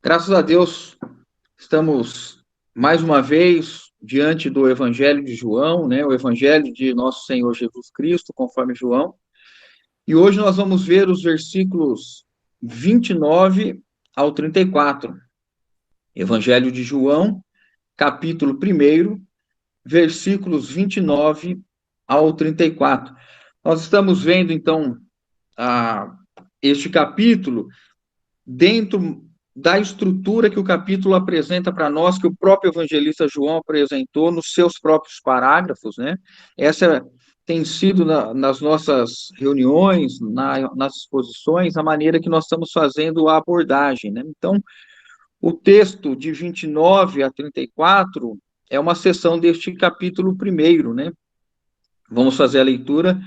Graças a Deus, estamos mais uma vez diante do Evangelho de João, né? O Evangelho de nosso Senhor Jesus Cristo, conforme João. E hoje nós vamos ver os versículos 29 ao 34. Evangelho de João, capítulo 1, versículos 29 ao 34. Nós estamos vendo, então, este capítulo dentro da estrutura que o capítulo apresenta para nós, que o próprio evangelista João apresentou nos seus próprios parágrafos, né? Essa tem sido nas nossas reuniões, nas exposições, a maneira que nós estamos fazendo a abordagem, né? Então, o texto de 29 a 34 é uma seção deste capítulo 1, né? Vamos fazer a leitura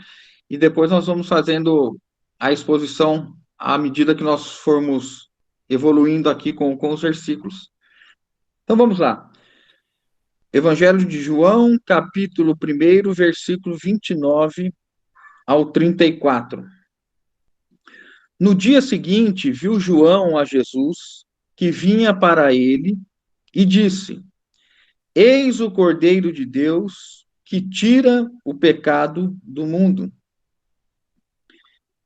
e depois nós vamos fazendo a exposição à medida que nós formos evoluindo aqui com os versículos. Então vamos lá. Evangelho de João, capítulo 1, versículo 29 ao 34. No dia seguinte, viu João a Jesus, que vinha para ele, e disse: Eis o Cordeiro de Deus, que tira o pecado do mundo.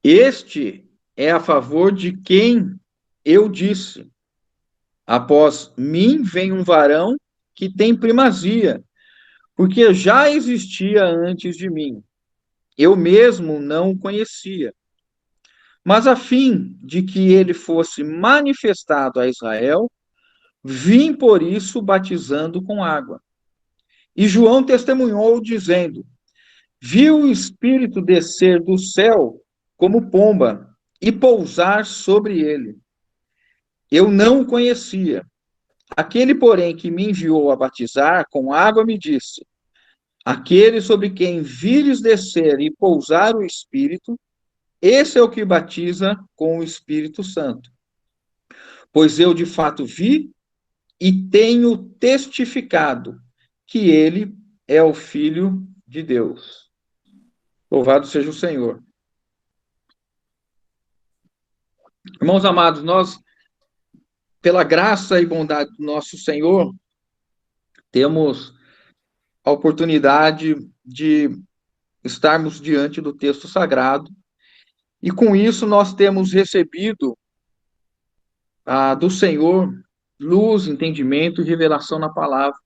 Este é a favor de quem eu disse: após mim vem um varão que tem primazia, porque já existia antes de mim. Eu mesmo não o conhecia. Mas a fim de que ele fosse manifestado a Israel, vim por isso batizando com água. E João testemunhou, dizendo: viu o Espírito descer do céu como pomba e pousar sobre ele. Eu não o conhecia. Aquele, porém, que me enviou a batizar com água me disse: aquele sobre quem vires descer e pousar o Espírito, esse é o que batiza com o Espírito Santo. Pois eu de fato vi e tenho testificado que ele é o Filho de Deus. Louvado seja o Senhor. Irmãos amados, nós, pela graça e bondade do nosso Senhor, temos a oportunidade de estarmos diante do texto sagrado, e com isso nós temos recebido do Senhor luz, entendimento e revelação na palavra.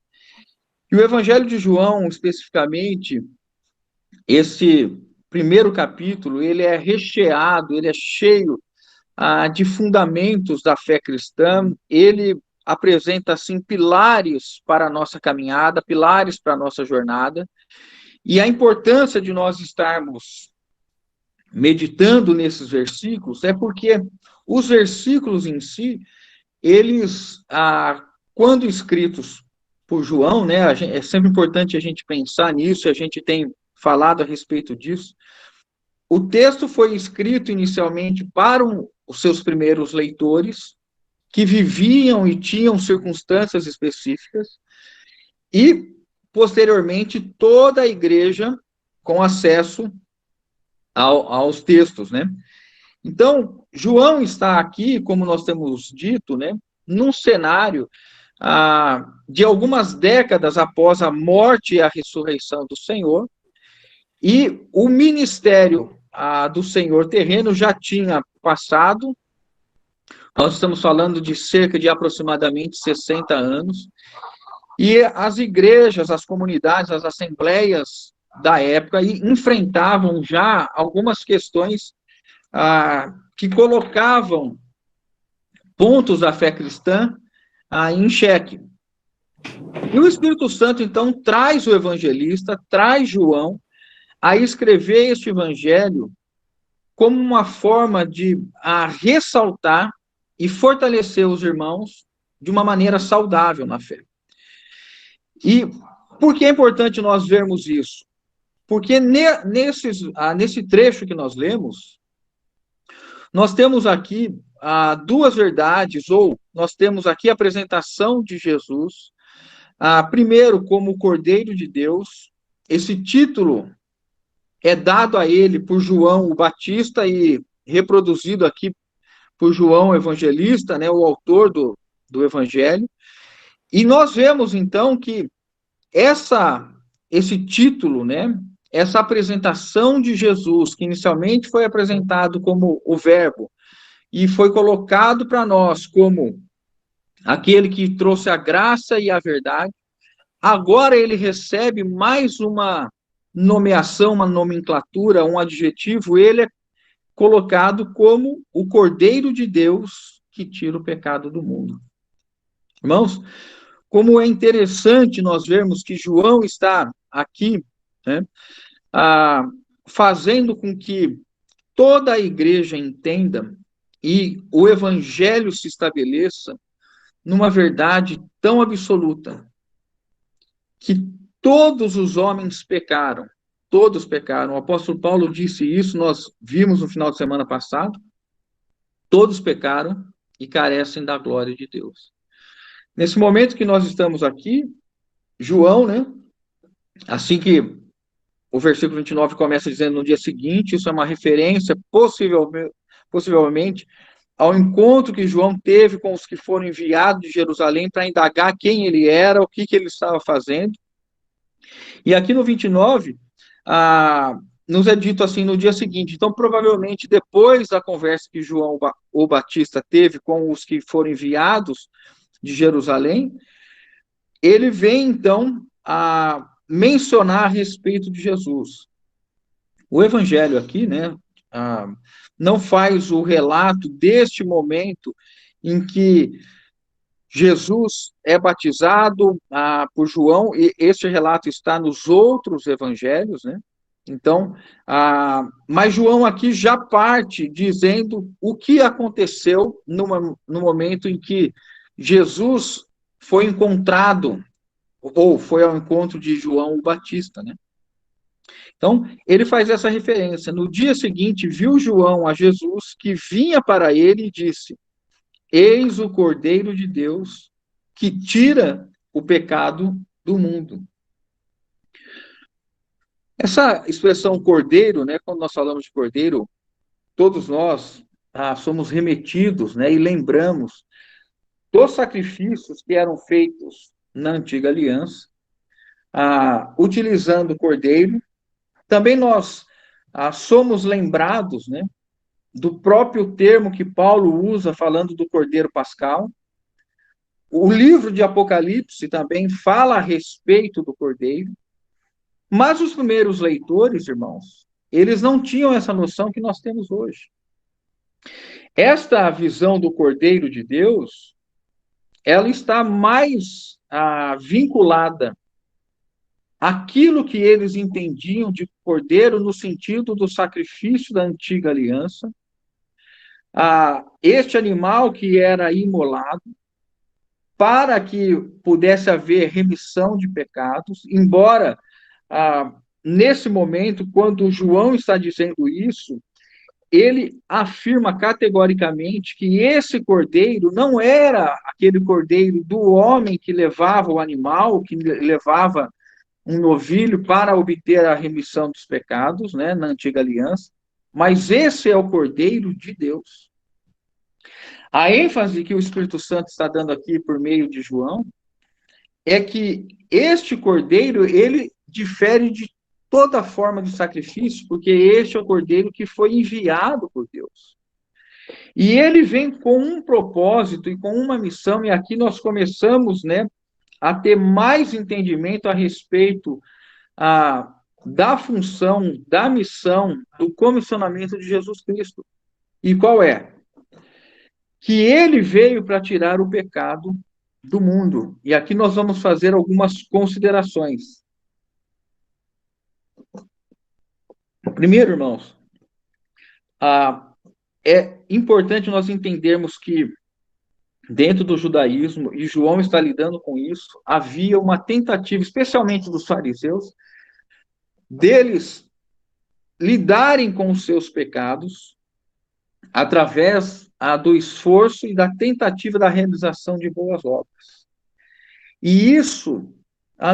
E o Evangelho de João, especificamente, esse primeiro capítulo, ele é recheado, ele é cheio de fundamentos da fé cristã, ele apresenta, assim, pilares para a nossa caminhada, pilares para a nossa jornada, e a importância de nós estarmos meditando nesses versículos é porque os versículos em si, eles, quando escritos por João, né, é sempre importante a gente pensar nisso, a gente tem falado a respeito disso. O texto foi escrito inicialmente para os seus primeiros leitores, que viviam e tinham circunstâncias específicas, e, posteriormente, toda a igreja com acesso aos textos, né? Então, João está aqui, como nós temos dito, né, num cenário de algumas décadas após a morte e a ressurreição do Senhor, e o ministério do Senhor terreno já tinha passado. Nós estamos falando de cerca de aproximadamente 60 anos, e as igrejas, as comunidades, as assembleias da época enfrentavam já algumas questões que colocavam pontos da fé cristã em xeque. E o Espírito Santo, então, traz o evangelista, traz João, a escrever este evangelho como uma forma de ressaltar e fortalecer os irmãos de uma maneira saudável na fé. E por que é importante nós vermos isso? Porque nesse trecho que nós lemos, nós temos aqui duas verdades, ou nós temos aqui a apresentação de Jesus, primeiro como o Cordeiro de Deus. Esse título é dado a ele por João o Batista e reproduzido aqui por João Evangelista, né, o autor do Evangelho, e nós vemos, então, que esse título, né, essa apresentação de Jesus, que inicialmente foi apresentado como o Verbo, e foi colocado para nós como aquele que trouxe a graça e a verdade, agora ele recebe mais uma nomeação, uma nomenclatura, um adjetivo, ele é colocado como o Cordeiro de Deus que tira o pecado do mundo. Irmãos, como é interessante nós vermos que João está aqui, né, fazendo com que toda a igreja entenda e o evangelho se estabeleça numa verdade tão absoluta, que todos os homens pecaram, todos pecaram. O apóstolo Paulo disse isso, nós vimos no final de semana passado, todos pecaram e carecem da glória de Deus. Nesse momento que nós estamos aqui, João, né, assim que o versículo 29 começa dizendo no dia seguinte, isso é uma referência, possivelmente, ao encontro que João teve com os que foram enviados de Jerusalém para indagar quem ele era, o que ele estava fazendo. E aqui no 29, nos é dito assim no dia seguinte. Então, provavelmente, depois da conversa que João o Batista teve com os que foram enviados de Jerusalém, ele vem, então, a mencionar a respeito de Jesus. O evangelho aqui, né, não faz o relato deste momento em que Jesus é batizado por João, e esse relato está nos outros evangelhos, né? Então, mas João aqui já parte dizendo o que aconteceu no momento em que Jesus foi encontrado, ou foi ao encontro de João o Batista, né? Então, ele faz essa referência. No dia seguinte, viu João a Jesus que vinha para ele e disse: Eis o Cordeiro de Deus que tira o pecado do mundo. Essa expressão cordeiro, né, quando nós falamos de cordeiro, todos nós somos remetidos, né, e lembramos dos sacrifícios que eram feitos na antiga aliança, utilizando o cordeiro. Também nós somos lembrados, né, do próprio termo que Paulo usa falando do cordeiro pascal. O livro de Apocalipse também fala a respeito do cordeiro, mas os primeiros leitores, irmãos, eles não tinham essa noção que nós temos hoje. Esta visão do cordeiro de Deus, ela está mais vinculada àquilo que eles entendiam de cordeiro no sentido do sacrifício da antiga aliança, este animal que era imolado, para que pudesse haver remissão de pecados, embora nesse momento, quando João está dizendo isso, ele afirma categoricamente que esse cordeiro não era aquele cordeiro do homem que levava o animal, que levava um novilho para obter a remissão dos pecados, né, na antiga aliança, mas esse é o cordeiro de Deus. A ênfase que o Espírito Santo está dando aqui por meio de João é que este cordeiro, ele difere de toda forma de sacrifício, porque este é o cordeiro que foi enviado por Deus. E ele vem com um propósito e com uma missão, e aqui nós começamos, né, a ter mais entendimento a respeito da função, da missão, do comissionamento de Jesus Cristo. E qual é? Que ele veio para tirar o pecado do mundo. E aqui nós vamos fazer algumas considerações. Primeiro, irmãos, é importante nós entendermos que dentro do judaísmo, e João está lidando com isso, havia uma tentativa, especialmente dos fariseus, deles lidarem com os seus pecados através do esforço e da tentativa da realização de boas obras. E isso,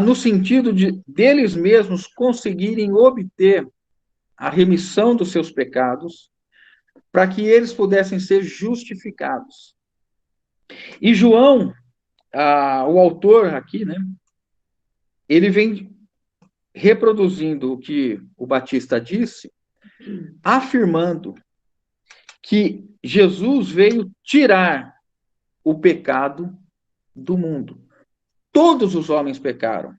no sentido de deles mesmos conseguirem obter a remissão dos seus pecados, para que eles pudessem ser justificados. E João, o autor aqui, né, ele vem reproduzindo o que o Batista disse, afirmando que Jesus veio tirar o pecado do mundo. Todos os homens pecaram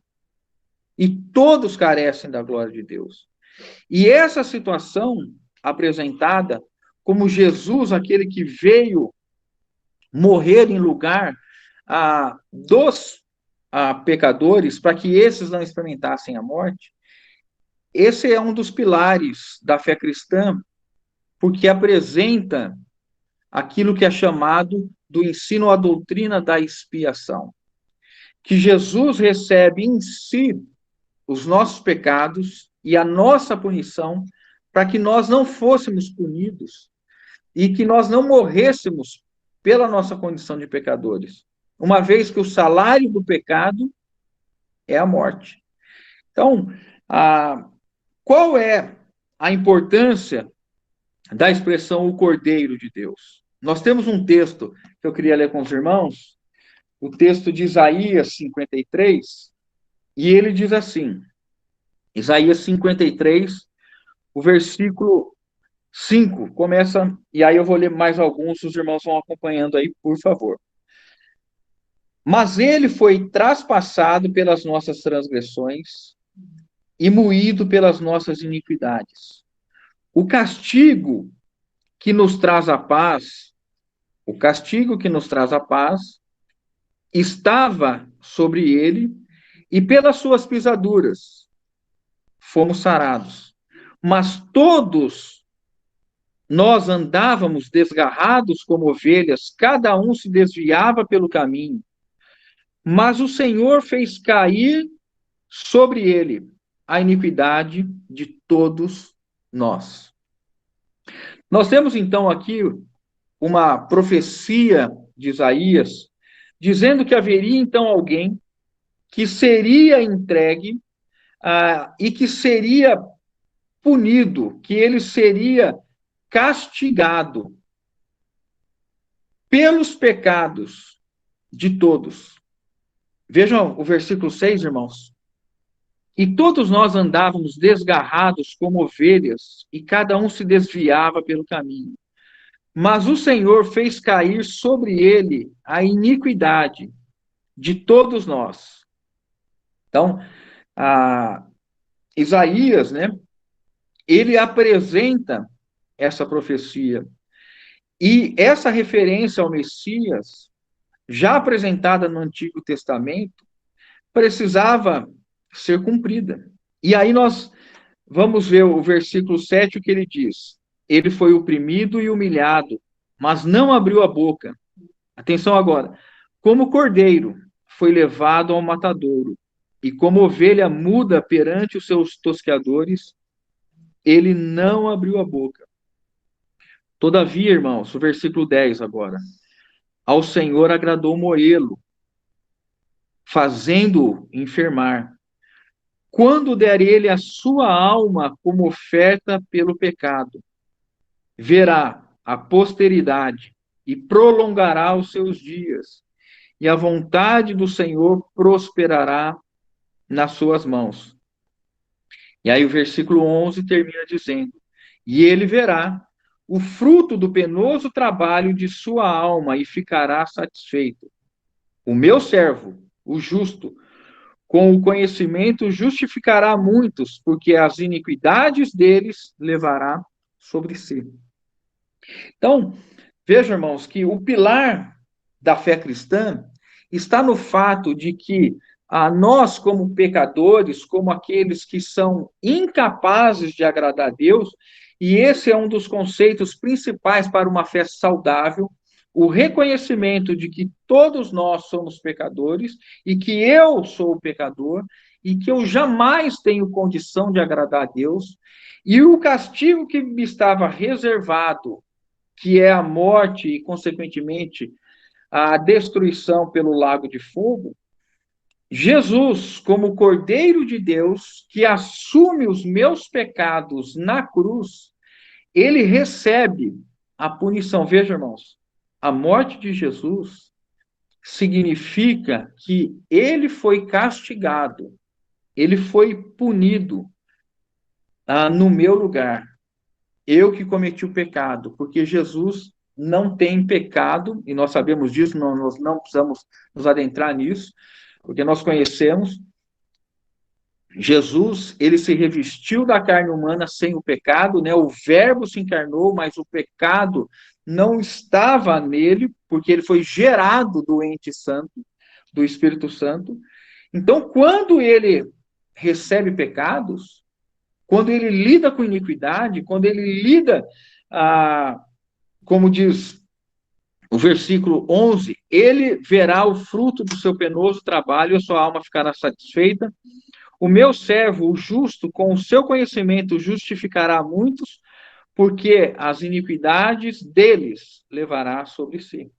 e todos carecem da glória de Deus. E essa situação apresentada como Jesus, aquele que veio morrer em lugar dos pecadores, para que esses não experimentassem a morte, esse é um dos pilares da fé cristã, porque apresenta aquilo que é chamado do ensino à doutrina da expiação, que Jesus recebe em si os nossos pecados e a nossa punição para que nós não fôssemos punidos e que nós não morrêssemos pela nossa condição de pecadores, uma vez que o salário do pecado é a morte. Então, qual é a importância da expressão o Cordeiro de Deus? Nós temos um texto que eu queria ler com os irmãos, o texto de Isaías 53, e ele diz assim, Isaías 53, o versículo 5, começa, e aí eu vou ler mais alguns, os irmãos vão acompanhando aí, por favor. Mas ele foi traspassado pelas nossas transgressões e moído pelas nossas iniquidades. O castigo que nos traz a paz, o castigo que nos traz a paz, estava sobre ele, e pelas suas pisaduras fomos sarados. Mas todos nós andávamos desgarrados como ovelhas, cada um se desviava pelo caminho. Mas o Senhor fez cair sobre ele a iniquidade de todos nós. Nós temos então aqui uma profecia de Isaías, dizendo que haveria então alguém que seria entregue e que seria punido, que ele seria castigado pelos pecados de todos. Vejam o versículo 6, irmãos. E todos nós andávamos desgarrados como ovelhas, e cada um se desviava pelo caminho. Mas o Senhor fez cair sobre ele a iniquidade de todos nós. Então, Isaías, né, ele apresenta essa profecia. E essa referência ao Messias, já apresentada no Antigo Testamento, precisava ser cumprida. E aí nós vamos ver o versículo 7, o que ele diz. Ele foi oprimido e humilhado, mas não abriu a boca. Atenção agora. Como cordeiro foi levado ao matadouro, e como ovelha muda perante os seus tosqueadores, ele não abriu a boca. Todavia, irmãos, o versículo 10 agora. Ao Senhor agradou moê-lo, fazendo-o enfermar. Quando der ele a sua alma como oferta pelo pecado, verá a posteridade e prolongará os seus dias, e a vontade do Senhor prosperará nas suas mãos. E aí o versículo 11 termina dizendo, e ele verá o fruto do penoso trabalho de sua alma e ficará satisfeito. O meu servo, o justo, com o conhecimento justificará muitos, porque as iniquidades deles levará sobre si. Então, vejam, irmãos, que o pilar da fé cristã está no fato de que nós, como pecadores, como aqueles que são incapazes de agradar a Deus, e esse é um dos conceitos principais para uma fé saudável, o reconhecimento de que todos nós somos pecadores e que eu sou o pecador e que eu jamais tenho condição de agradar a Deus, e o castigo que me estava reservado, que é a morte e, consequentemente, a destruição pelo lago de fogo, Jesus, como Cordeiro de Deus, que assume os meus pecados na cruz, ele recebe a punição. Veja, irmãos, a morte de Jesus significa que ele foi castigado, ele foi punido no meu lugar. Eu que cometi o pecado, porque Jesus não tem pecado, e nós sabemos disso, nós não precisamos nos adentrar nisso, porque nós conhecemos. Jesus, ele se revestiu da carne humana sem o pecado, né? O Verbo se encarnou, mas o pecado não estava nele, porque ele foi gerado do ente santo, do Espírito Santo. Então, quando ele recebe pecados, quando ele lida com iniquidade, quando ele lida, como diz o versículo 11, ele verá o fruto do seu penoso trabalho e a sua alma ficará satisfeita. O meu servo, o justo, com o seu conhecimento justificará muitos, porque as iniquidades deles levará sobre si.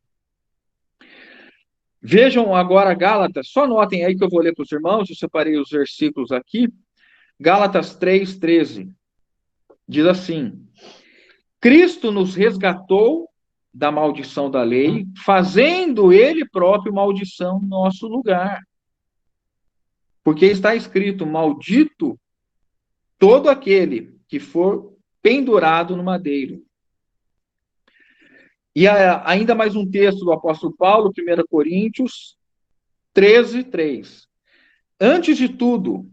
Vejam agora Gálatas, só notem aí que eu vou ler para os irmãos, eu separei os versículos aqui. Gálatas 3:13 diz assim: Cristo nos resgatou da maldição da lei, fazendo ele próprio maldição no nosso lugar. Porque está escrito: maldito todo aquele que for pendurado no madeiro. E ainda mais um texto do apóstolo Paulo, 1 Coríntios 13:3. Antes de tudo,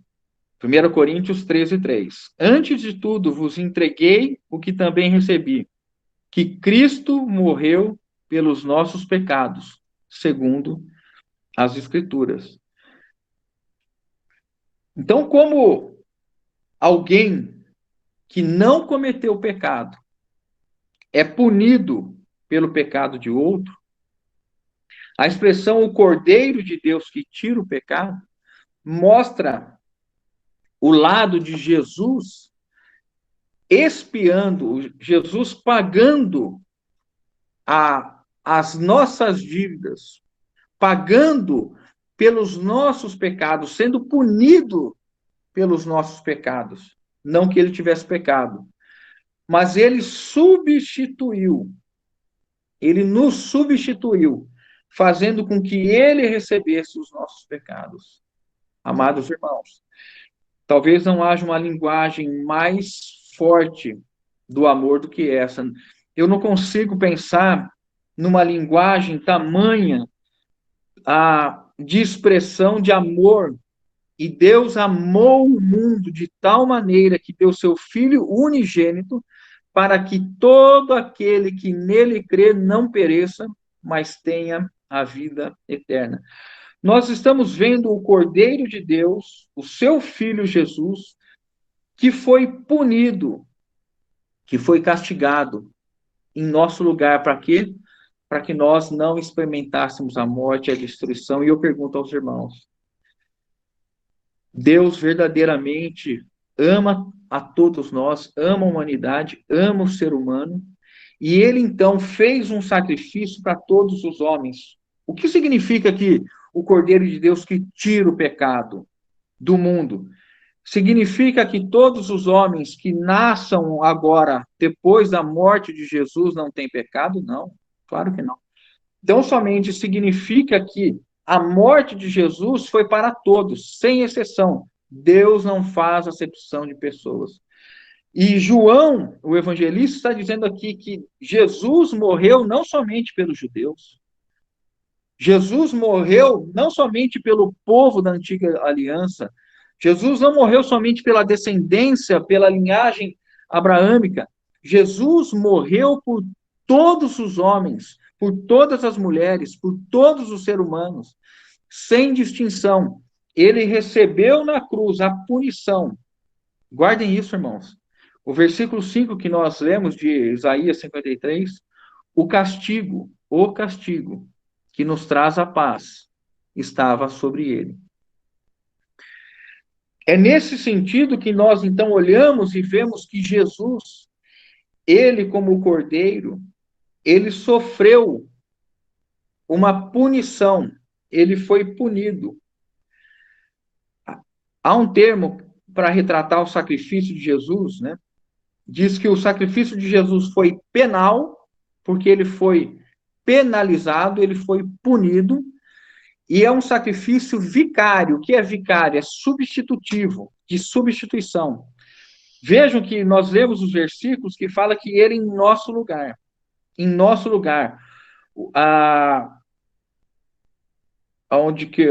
1 Coríntios 13:3. Antes de tudo vos entreguei o que também recebi, que Cristo morreu pelos nossos pecados, segundo as Escrituras. Então, como alguém que não cometeu pecado é punido pelo pecado de outro, a expressão o Cordeiro de Deus que tira o pecado mostra o lado de Jesus expiando, Jesus pagando as nossas dívidas, pagando pelos nossos pecados, sendo punido pelos nossos pecados. Não que ele tivesse pecado, mas ele substituiu, ele nos substituiu, fazendo com que ele recebesse os nossos pecados. Amados irmãos, talvez não haja uma linguagem mais forte do amor do que essa. Eu não consigo pensar numa linguagem tamanha de expressão de amor. E Deus amou o mundo de tal maneira que deu seu Filho unigênito para que todo aquele que nele crê não pereça, mas tenha a vida eterna. Nós estamos vendo o Cordeiro de Deus, o seu Filho Jesus, que foi punido, que foi castigado em nosso lugar. Para quê? Para que nós não experimentássemos a morte e a destruição. E eu pergunto aos irmãos, Deus verdadeiramente ama a todos nós, ama a humanidade, ama o ser humano, e ele então fez um sacrifício para todos os homens. O que significa que o Cordeiro de Deus que tira o pecado do mundo? Significa que todos os homens que nasçam agora, depois da morte de Jesus, não têm pecado? Não, claro que não. Então, somente significa que a morte de Jesus foi para todos, sem exceção. Deus não faz acepção de pessoas. E João, o evangelista, está dizendo aqui que Jesus morreu não somente pelos judeus, Jesus morreu não somente pelo povo da antiga aliança, Jesus não morreu somente pela descendência, pela linhagem abraâmica, Jesus morreu por todos os homens, por todas as mulheres, por todos os seres humanos, sem distinção. Ele recebeu na cruz a punição. Guardem isso, irmãos. O versículo 5 que nós lemos de Isaías 53, o castigo que nos traz a paz estava sobre ele. É nesse sentido que nós então olhamos e vemos que Jesus, ele como cordeiro, ele sofreu uma punição, ele foi punido. Há um termo para retratar o sacrifício de Jesus, né? Diz que o sacrifício de Jesus foi penal, porque ele foi penalizado, ele foi punido, E é um sacrifício vicário. O que é vicário? É substitutivo, de substituição. Vejam que nós lemos os versículos que fala que ele em nosso lugar. Em nosso lugar. A, aonde que...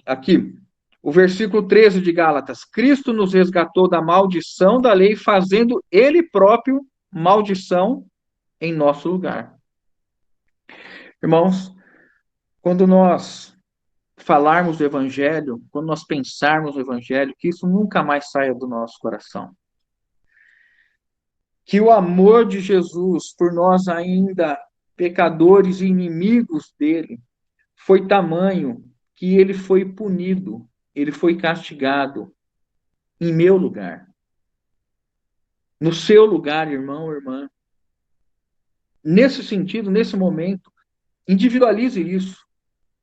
Aqui. O versículo 13 de Gálatas. Cristo nos resgatou da maldição da lei, fazendo ele próprio maldição em nosso lugar. Irmãos, quando nós falarmos do Evangelho, quando nós pensarmos no Evangelho, que isso nunca mais saia do nosso coração. Que o amor de Jesus por nós ainda pecadores e inimigos dele foi tamanho que ele foi punido, ele foi castigado em meu lugar. No seu lugar, irmão, irmã. Nesse sentido, nesse momento, individualize isso.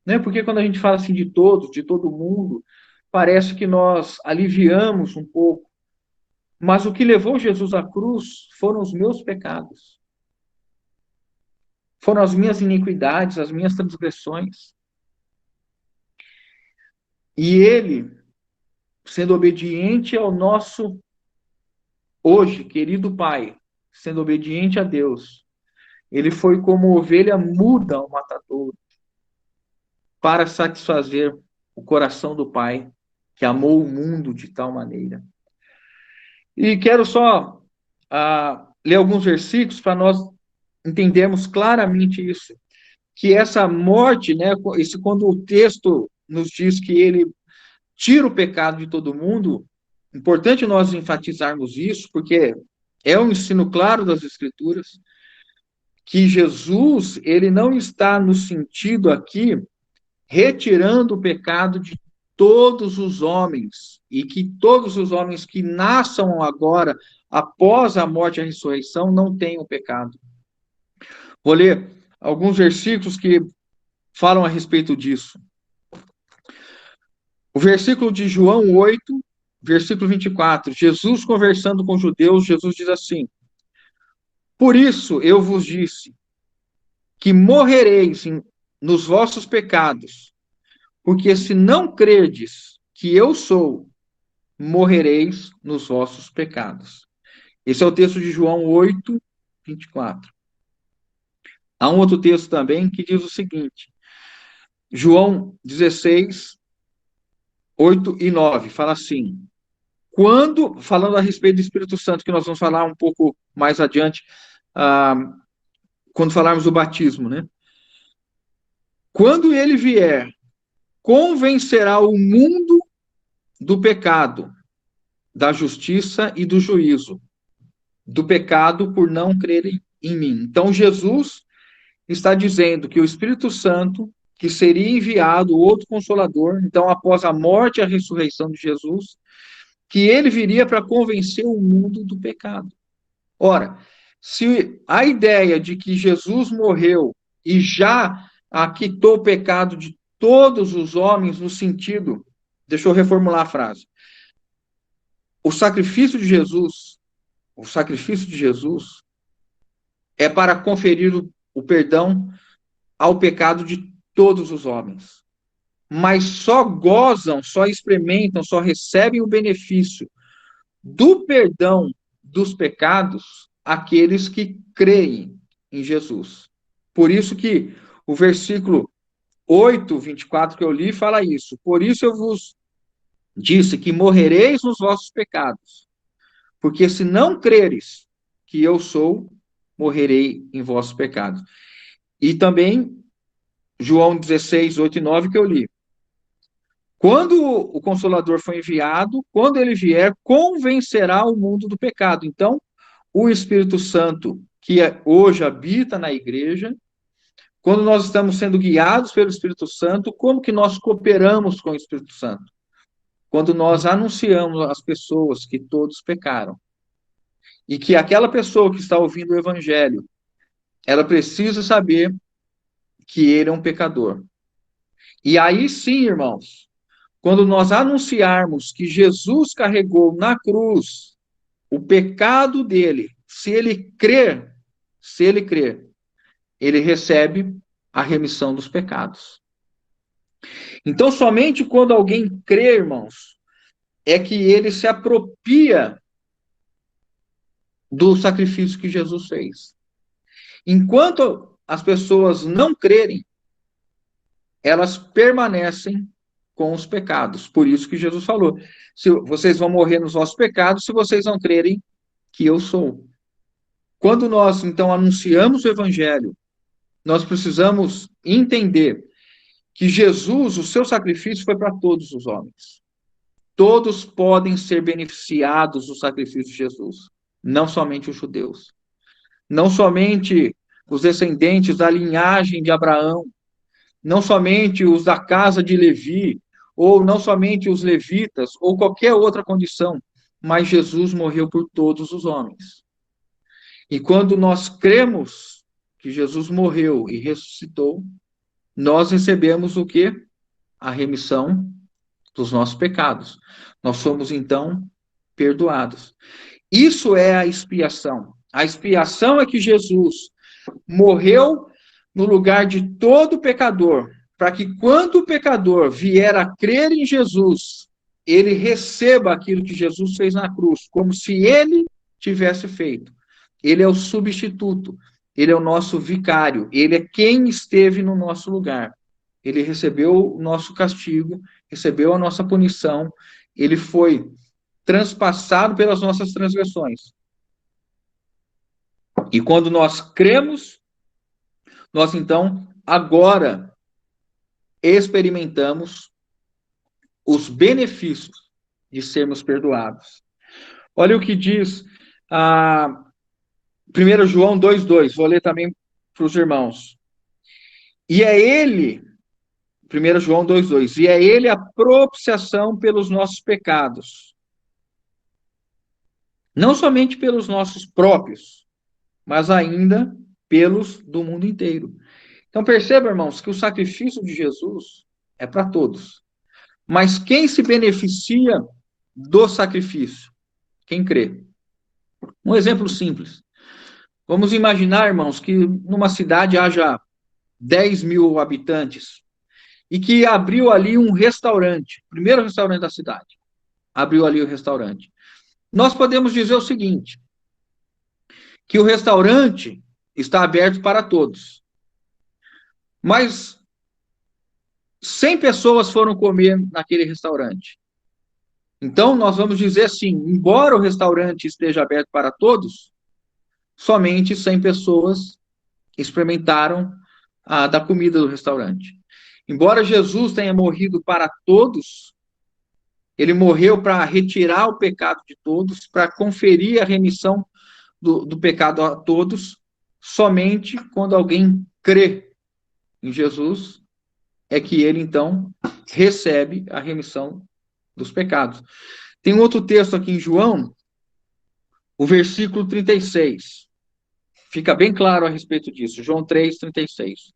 Né? Porque quando a gente fala assim de todos, de todo mundo, parece que nós aliviamos um pouco. Mas o que levou Jesus à cruz foram os meus pecados. Foram as minhas iniquidades, as minhas transgressões. E ele, sendo obediente ao nosso, hoje, querido Pai, sendo obediente a Deus, ele foi como ovelha muda ao matadouro para satisfazer o coração do Pai, que amou o mundo de tal maneira. E quero só ler alguns versículos para nós entendermos claramente isso. Que essa morte, né, quando o texto nos diz que ele tira o pecado de todo mundo, importante nós enfatizarmos isso, porque é um ensino claro das Escrituras, que Jesus, ele não está no sentido aqui retirando o pecado de todos os homens, e que todos os homens que nasçam agora, após a morte e a ressurreição, não tenham pecado. Vou ler alguns versículos que falam a respeito disso. O versículo de João 8, versículo 24, Jesus conversando com os judeus, Jesus diz assim: por isso eu vos disse que morrereis nos vossos pecados, porque se não crerdes que eu sou, morrereis nos vossos pecados. Esse é o texto de João 8, 24. Há um outro texto também que diz o seguinte, João 16, 8 e 9, fala assim, falando a respeito do Espírito Santo, que nós vamos falar um pouco mais adiante, quando falarmos do batismo, né? Quando ele vier, convencerá o mundo do pecado, da justiça e do juízo. Do pecado por não crerem em mim. Então, Jesus está dizendo que o Espírito Santo, que seria enviado, outro Consolador, então, após a morte e a ressurreição de Jesus, que ele viria para convencer o mundo do pecado. Ora, se a ideia de que Jesus morreu e já quitou o pecado de todos os homens, no sentido, deixa eu reformular a frase, o sacrifício de Jesus é para conferir o perdão ao pecado de todos os homens. Mas só gozam, só experimentam, só recebem o benefício do perdão dos pecados aqueles que creem em Jesus. Por isso que o versículo 8, 24 que eu li fala isso. Por isso eu vos disse que morrereis nos vossos pecados. Porque se não creres que eu sou, morrerei em vossos pecados. E também João 16, 8 e 9 que eu li. Quando o Consolador for enviado, quando ele vier, convencerá o mundo do pecado. Então, o Espírito Santo, que hoje habita na igreja, quando nós estamos sendo guiados pelo Espírito Santo, como que nós cooperamos com o Espírito Santo? Quando nós anunciamos às pessoas que todos pecaram. E que aquela pessoa que está ouvindo o Evangelho, ela precisa saber que ele é um pecador. E aí sim, irmãos, quando nós anunciarmos que Jesus carregou na cruz o pecado dele, se ele crer, ele recebe a remissão dos pecados. Então, somente quando alguém crê, irmãos, é que ele se apropria do sacrifício que Jesus fez. Enquanto as pessoas não crerem, elas permanecem com os pecados. Por isso que Jesus falou: se vocês vão morrer nos vossos pecados, se vocês não crerem que eu sou. Quando nós, então, anunciamos o evangelho, nós precisamos entender que Jesus, o seu sacrifício foi para todos os homens. Todos podem ser beneficiados do sacrifício de Jesus, não somente os judeus, não somente os descendentes da linhagem de Abraão, não somente os da casa de Levi, ou não somente os levitas, ou qualquer outra condição, mas Jesus morreu por todos os homens. E quando nós cremos que Jesus morreu e ressuscitou, nós recebemos o quê? A remissão dos nossos pecados. Nós somos, então, perdoados. Isso é a expiação. A expiação é que Jesus morreu no lugar de todo pecador, para que quando o pecador vier a crer em Jesus, ele receba aquilo que Jesus fez na cruz, como se ele tivesse feito. Ele é o substituto, ele é o nosso vicário, ele é quem esteve no nosso lugar. Ele recebeu o nosso castigo, recebeu a nossa punição, ele foi transpassado pelas nossas transgressões. E quando nós cremos, nós então agora experimentamos os benefícios de sermos perdoados. Olha o que diz a 1 João 2,2, vou ler também para os irmãos. E é ele, 1 João 2,2, e é ele a propiciação pelos nossos pecados. Não somente pelos nossos próprios, mas ainda pelos do mundo inteiro. Então perceba, irmãos, que o sacrifício de Jesus é para todos. Mas quem se beneficia do sacrifício? Quem crê. Um exemplo simples. Vamos imaginar, irmãos, que numa cidade haja 10 mil habitantes e que abriu ali um restaurante, o primeiro restaurante da cidade. Abriu ali o restaurante. Nós podemos dizer o seguinte, que o restaurante está aberto para todos. Mas 100 pessoas foram comer naquele restaurante. Então, nós vamos dizer assim, embora o restaurante esteja aberto para todos, somente 100 pessoas experimentaram da comida do restaurante. Embora Jesus tenha morrido para todos, ele morreu para retirar o pecado de todos, para conferir a remissão do pecado a todos, somente quando alguém crê em Jesus, é que ele, então, recebe a remissão dos pecados. Tem um outro texto aqui em João, o versículo 36. Fica bem claro a respeito disso. João 3, 36.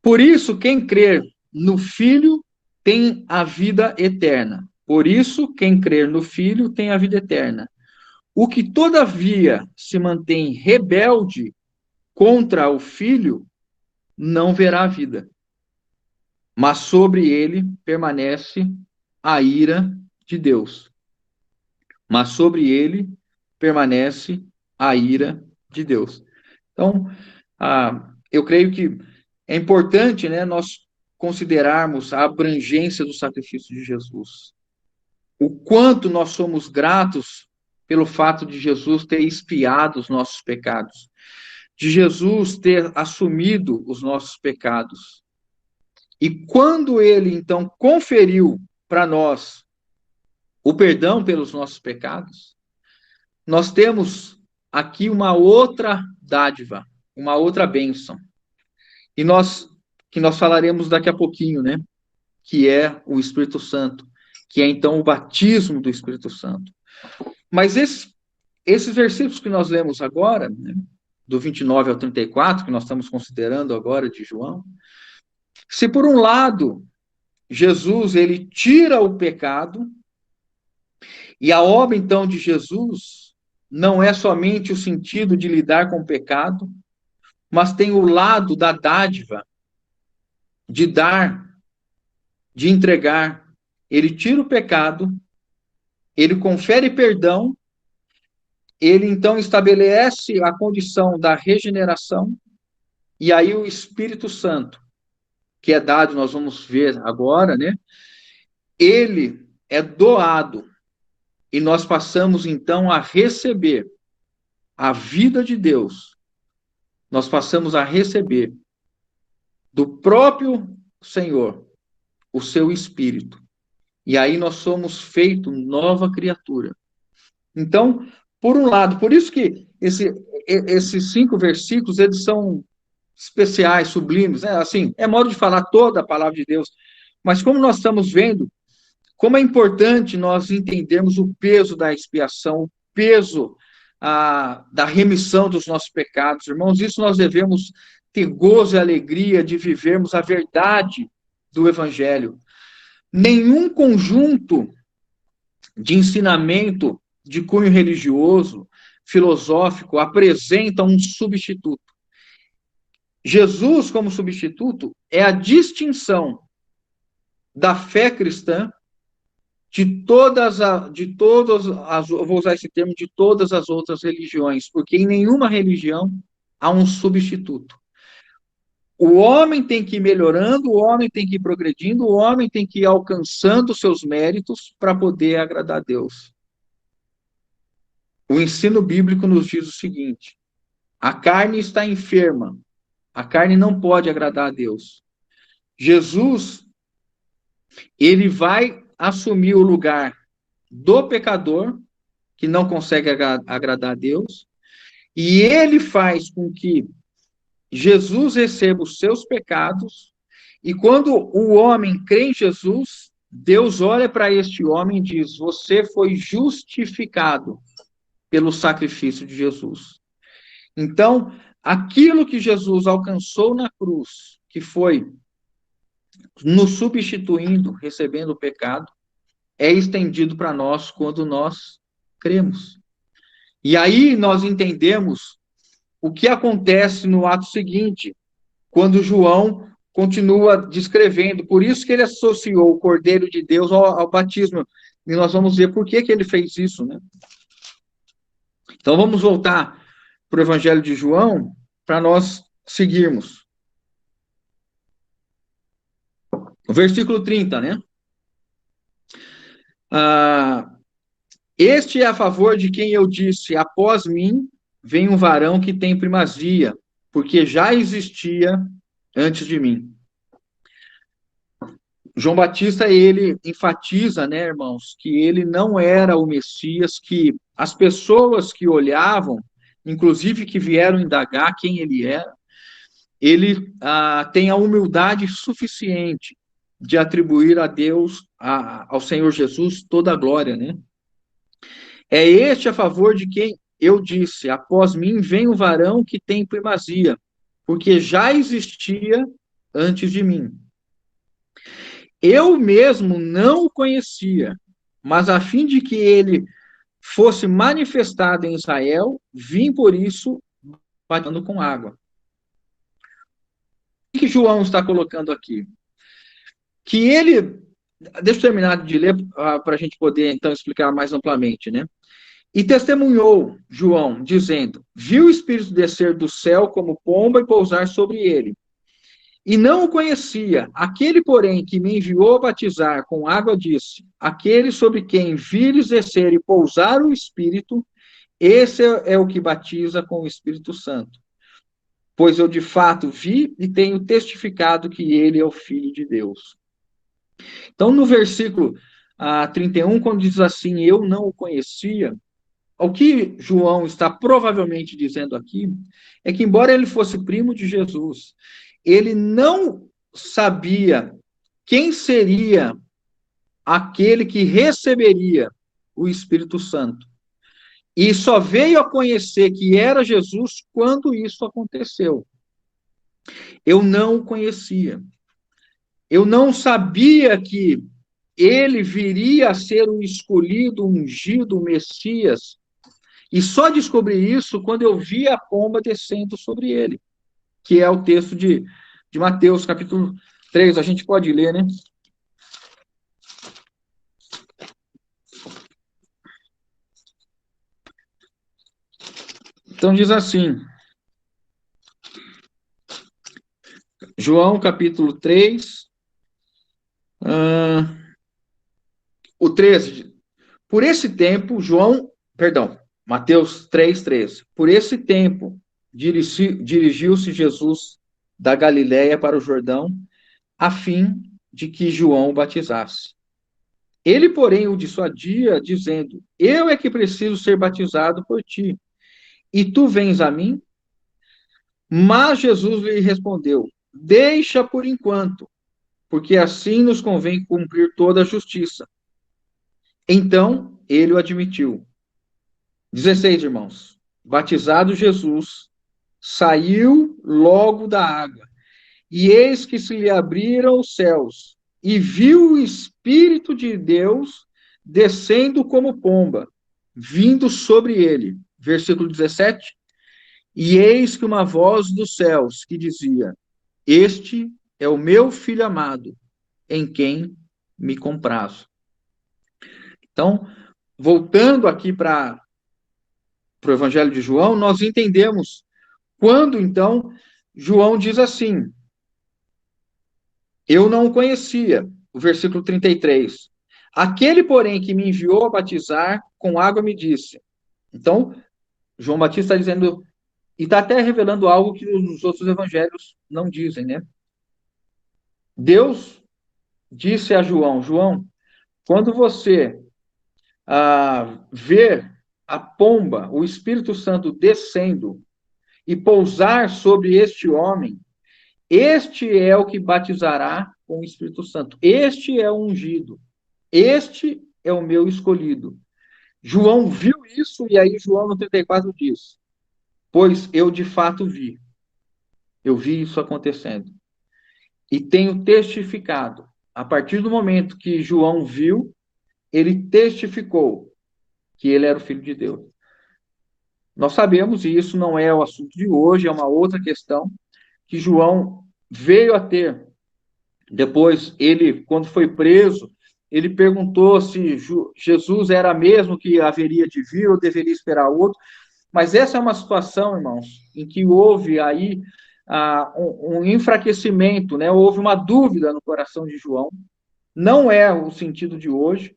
Por isso, quem crer no Filho tem a vida eterna. Por isso, quem crer no Filho tem a vida eterna. O que, todavia, se mantém rebelde contra o Filho, não verá a vida. Mas sobre ele permanece a ira de Deus. Mas sobre ele permanece a ira de Deus. Então, eu creio que é importante, né, nós considerarmos a abrangência do sacrifício de Jesus. O quanto nós somos gratos pelo fato de Jesus ter expiado os nossos pecados, de Jesus ter assumido os nossos pecados. E quando ele, então, conferiu para nós o perdão pelos nossos pecados, nós temos aqui uma outra dádiva, uma outra bênção. E que nós falaremos daqui a pouquinho, né? Que é o Espírito Santo, que é então o batismo do Espírito Santo. Mas esses versículos que nós lemos agora, né, do 29 ao 34, que nós estamos considerando agora de João, se por um lado Jesus ele tira o pecado, e a obra então de Jesus não é somente o sentido de lidar com o pecado, mas tem o lado da dádiva de dar de entregar, ele tira o pecado, ele confere perdão, ele então estabelece a condição da regeneração, e aí o Espírito Santo, que é dado, nós vamos ver agora, né? Ele é doado, e nós passamos então a receber a vida de Deus, nós passamos a receber do próprio Senhor o seu Espírito. E aí nós somos feito nova criatura. Então, por um lado, por isso que esses 5 versículos, eles são especiais, sublimes, né? Assim, é modo de falar toda a palavra de Deus, mas como nós estamos vendo, como é importante nós entendermos o peso da expiação, o peso da remissão dos nossos pecados, irmãos, isso nós devemos ter gozo e alegria de vivermos a verdade do Evangelho. Nenhum conjunto de ensinamento de cunho religioso, filosófico, apresenta um substituto. Jesus, como substituto, é a distinção da fé cristã de todas as, vou usar esse termo, de todas as outras religiões, porque em nenhuma religião há um substituto. O homem tem que ir melhorando, o homem tem que ir progredindo, o homem tem que ir alcançando seus méritos para poder agradar a Deus. O ensino bíblico nos diz o seguinte: a carne está enferma, a carne não pode agradar a Deus. Jesus, ele vai assumir o lugar do pecador, que não consegue agradar a Deus, e ele faz com que Jesus receba os seus pecados, e quando o homem crê em Jesus, Deus olha para este homem e diz: você foi justificado pelo sacrifício de Jesus. Então, aquilo que Jesus alcançou na cruz, que foi nos substituindo, recebendo o pecado, é estendido para nós quando nós cremos. E aí nós entendemos o que acontece no ato seguinte, quando João continua descrevendo. Por isso que ele associou o Cordeiro de Deus ao batismo. E nós vamos ver por que ele fez isso, né? Então vamos voltar para o Evangelho de João para nós seguirmos. O versículo 30, né? Este é a favor de quem eu disse: após mim vem um varão que tem primazia, porque já existia antes de mim. João Batista, ele enfatiza, né, irmãos, que ele não era o Messias, que as pessoas que olhavam, inclusive que vieram indagar quem ele era, ele tem a humildade suficiente de atribuir a Deus, ao Senhor Jesus, toda a glória, né? É este a favor de quem eu disse: após mim vem o varão que tem primazia, porque já existia antes de mim. Eu mesmo não o conhecia, mas a fim de que ele fosse manifestado em Israel, vim por isso batendo com água. O que João está colocando aqui? Que ele, deixa eu terminar de ler para a gente poder então explicar mais amplamente, né? E testemunhou João, dizendo: viu o Espírito descer do céu como pomba e pousar sobre ele. E não o conhecia. Aquele, porém, que me enviou a batizar com água, disse: aquele sobre quem vires descer e pousar o Espírito, esse é o que batiza com o Espírito Santo. Pois eu de fato vi e tenho testificado que ele é o Filho de Deus. Então, no versículo 31, quando diz assim: eu não o conhecia, o que João está provavelmente dizendo aqui é que, embora ele fosse primo de Jesus, ele não sabia quem seria aquele que receberia o Espírito Santo. E só veio a conhecer que era Jesus quando isso aconteceu. Eu não o conhecia. Eu não sabia que ele viria a ser o escolhido, ungido, o Messias. E só descobri isso quando eu vi a pomba descendo sobre ele, que é o texto de Mateus, capítulo 3, a gente pode ler, né? Então diz assim, João capítulo 3, o 13. Por esse tempo, Mateus 3:13. Por esse tempo, dirigiu-se Jesus da Galiléia para o Jordão, a fim de que João o batizasse. Ele, porém, o dissuadia, dizendo: Eu é que preciso ser batizado por ti, e tu vens a mim? Mas Jesus lhe respondeu: Deixa por enquanto, porque assim nos convém cumprir toda a justiça. Então ele o admitiu. 16, irmãos. Batizado Jesus, saiu logo da água, e eis que se lhe abriram os céus, e viu o Espírito de Deus descendo como pomba, vindo sobre ele. Versículo 17. E eis que uma voz dos céus que dizia: Este é o meu filho amado, em quem me comprazo. Então, voltando aqui para o Evangelho de João, nós entendemos quando, então, João diz assim: Eu não o conhecia, o versículo 33. Aquele, porém, que me enviou a batizar com água me disse. Então, João Batista está dizendo, e está até revelando algo que os outros evangelhos não dizem, né? Deus disse a João: João, quando você ver a pomba, o Espírito Santo descendo e pousar sobre este homem, este é o que batizará com o Espírito Santo. Este é o ungido. Este é o meu escolhido. João viu isso e aí João no 34 diz: Pois eu de fato vi. Eu vi isso acontecendo. E tenho testificado. A partir do momento que João viu, ele testificou que ele era o Filho de Deus. Nós sabemos, e isso não é o assunto de hoje, é uma outra questão, que João veio a ter. Depois, ele, quando foi preso, ele perguntou se Jesus era mesmo que haveria de vir ou deveria esperar outro. Mas essa é uma situação, irmãos, em que houve aí um enfraquecimento, né? Houve uma dúvida no coração de João. Não é o sentido de hoje,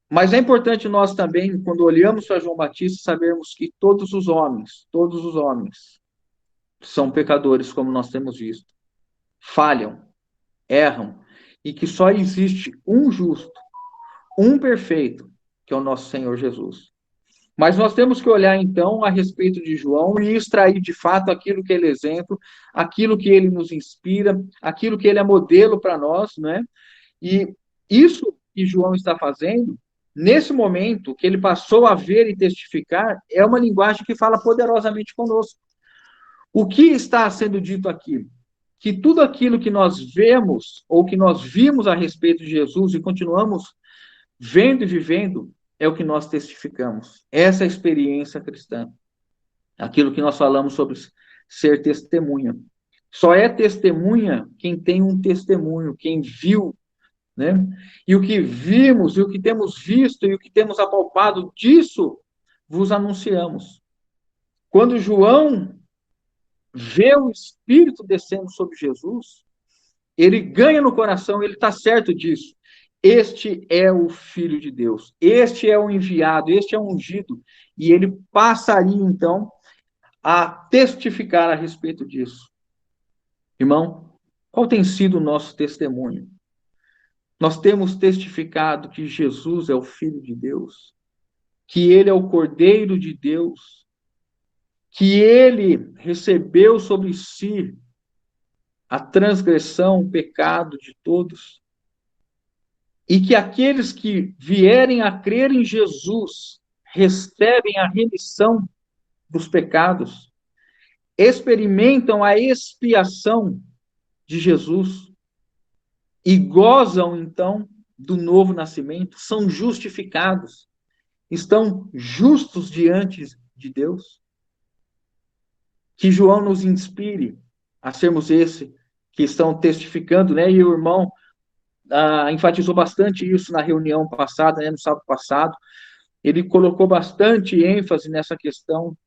mas é importante nós também, quando olhamos para João Batista, sabermos que todos os homens, são pecadores, como nós temos visto. Falham, erram, e que só existe um justo, um perfeito, que é o nosso Senhor Jesus. Mas nós temos que olhar, então, a respeito de João e extrair, de fato, aquilo que ele é exemplo, aquilo que ele nos inspira, aquilo que ele é modelo para nós, né? E isso que João está fazendo, nesse momento que ele passou a ver e testificar, é uma linguagem que fala poderosamente conosco. O que está sendo dito aqui? Que tudo aquilo que nós vemos, ou que nós vimos a respeito de Jesus e continuamos vendo e vivendo, é o que nós testificamos. Essa é a experiência cristã. Aquilo que nós falamos sobre ser testemunha. Só é testemunha quem tem um testemunho, quem viu, né? E o que vimos, e o que temos visto, e o que temos apalpado, disso vos anunciamos. Quando João vê o Espírito descendo sobre Jesus, ele ganha no coração, ele está certo disso. Este é o Filho de Deus, este é o enviado, este é o ungido. E ele passaria, então, a testificar a respeito disso. Irmão, qual tem sido o nosso testemunho? Nós temos testificado que Jesus é o Filho de Deus, que ele é o Cordeiro de Deus, que ele recebeu sobre si a transgressão, o pecado de todos, e que aqueles que vierem a crer em Jesus recebem a remissão dos pecados, experimentam a expiação de Jesus e gozam, então, do novo nascimento, são justificados, estão justos diante de Deus. Que João nos inspire a sermos esse que estão testificando, né? E o irmão enfatizou bastante isso na reunião passada, né, no sábado passado. Ele colocou bastante ênfase nessa questão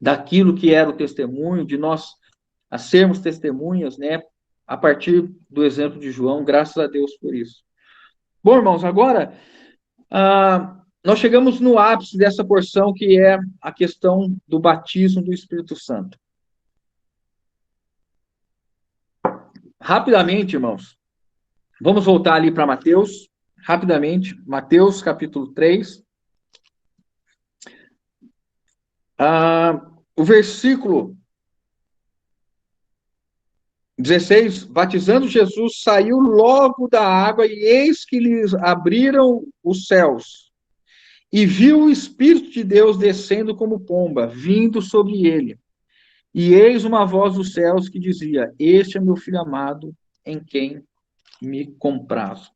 daquilo que era o testemunho, de nós a sermos testemunhas, né, a partir do exemplo de João, graças a Deus por isso. Bom, irmãos, agora nós chegamos no ápice dessa porção, que é a questão do batismo do Espírito Santo. Rapidamente, irmãos, vamos voltar ali para Mateus, rapidamente, Mateus capítulo 3. O versículo 16, batizando Jesus, saiu logo da água, e eis que lhes abriram os céus, e viu o Espírito de Deus descendo como pomba, vindo sobre ele. E eis uma voz dos céus que dizia: Este é meu filho amado, em quem me comprazo.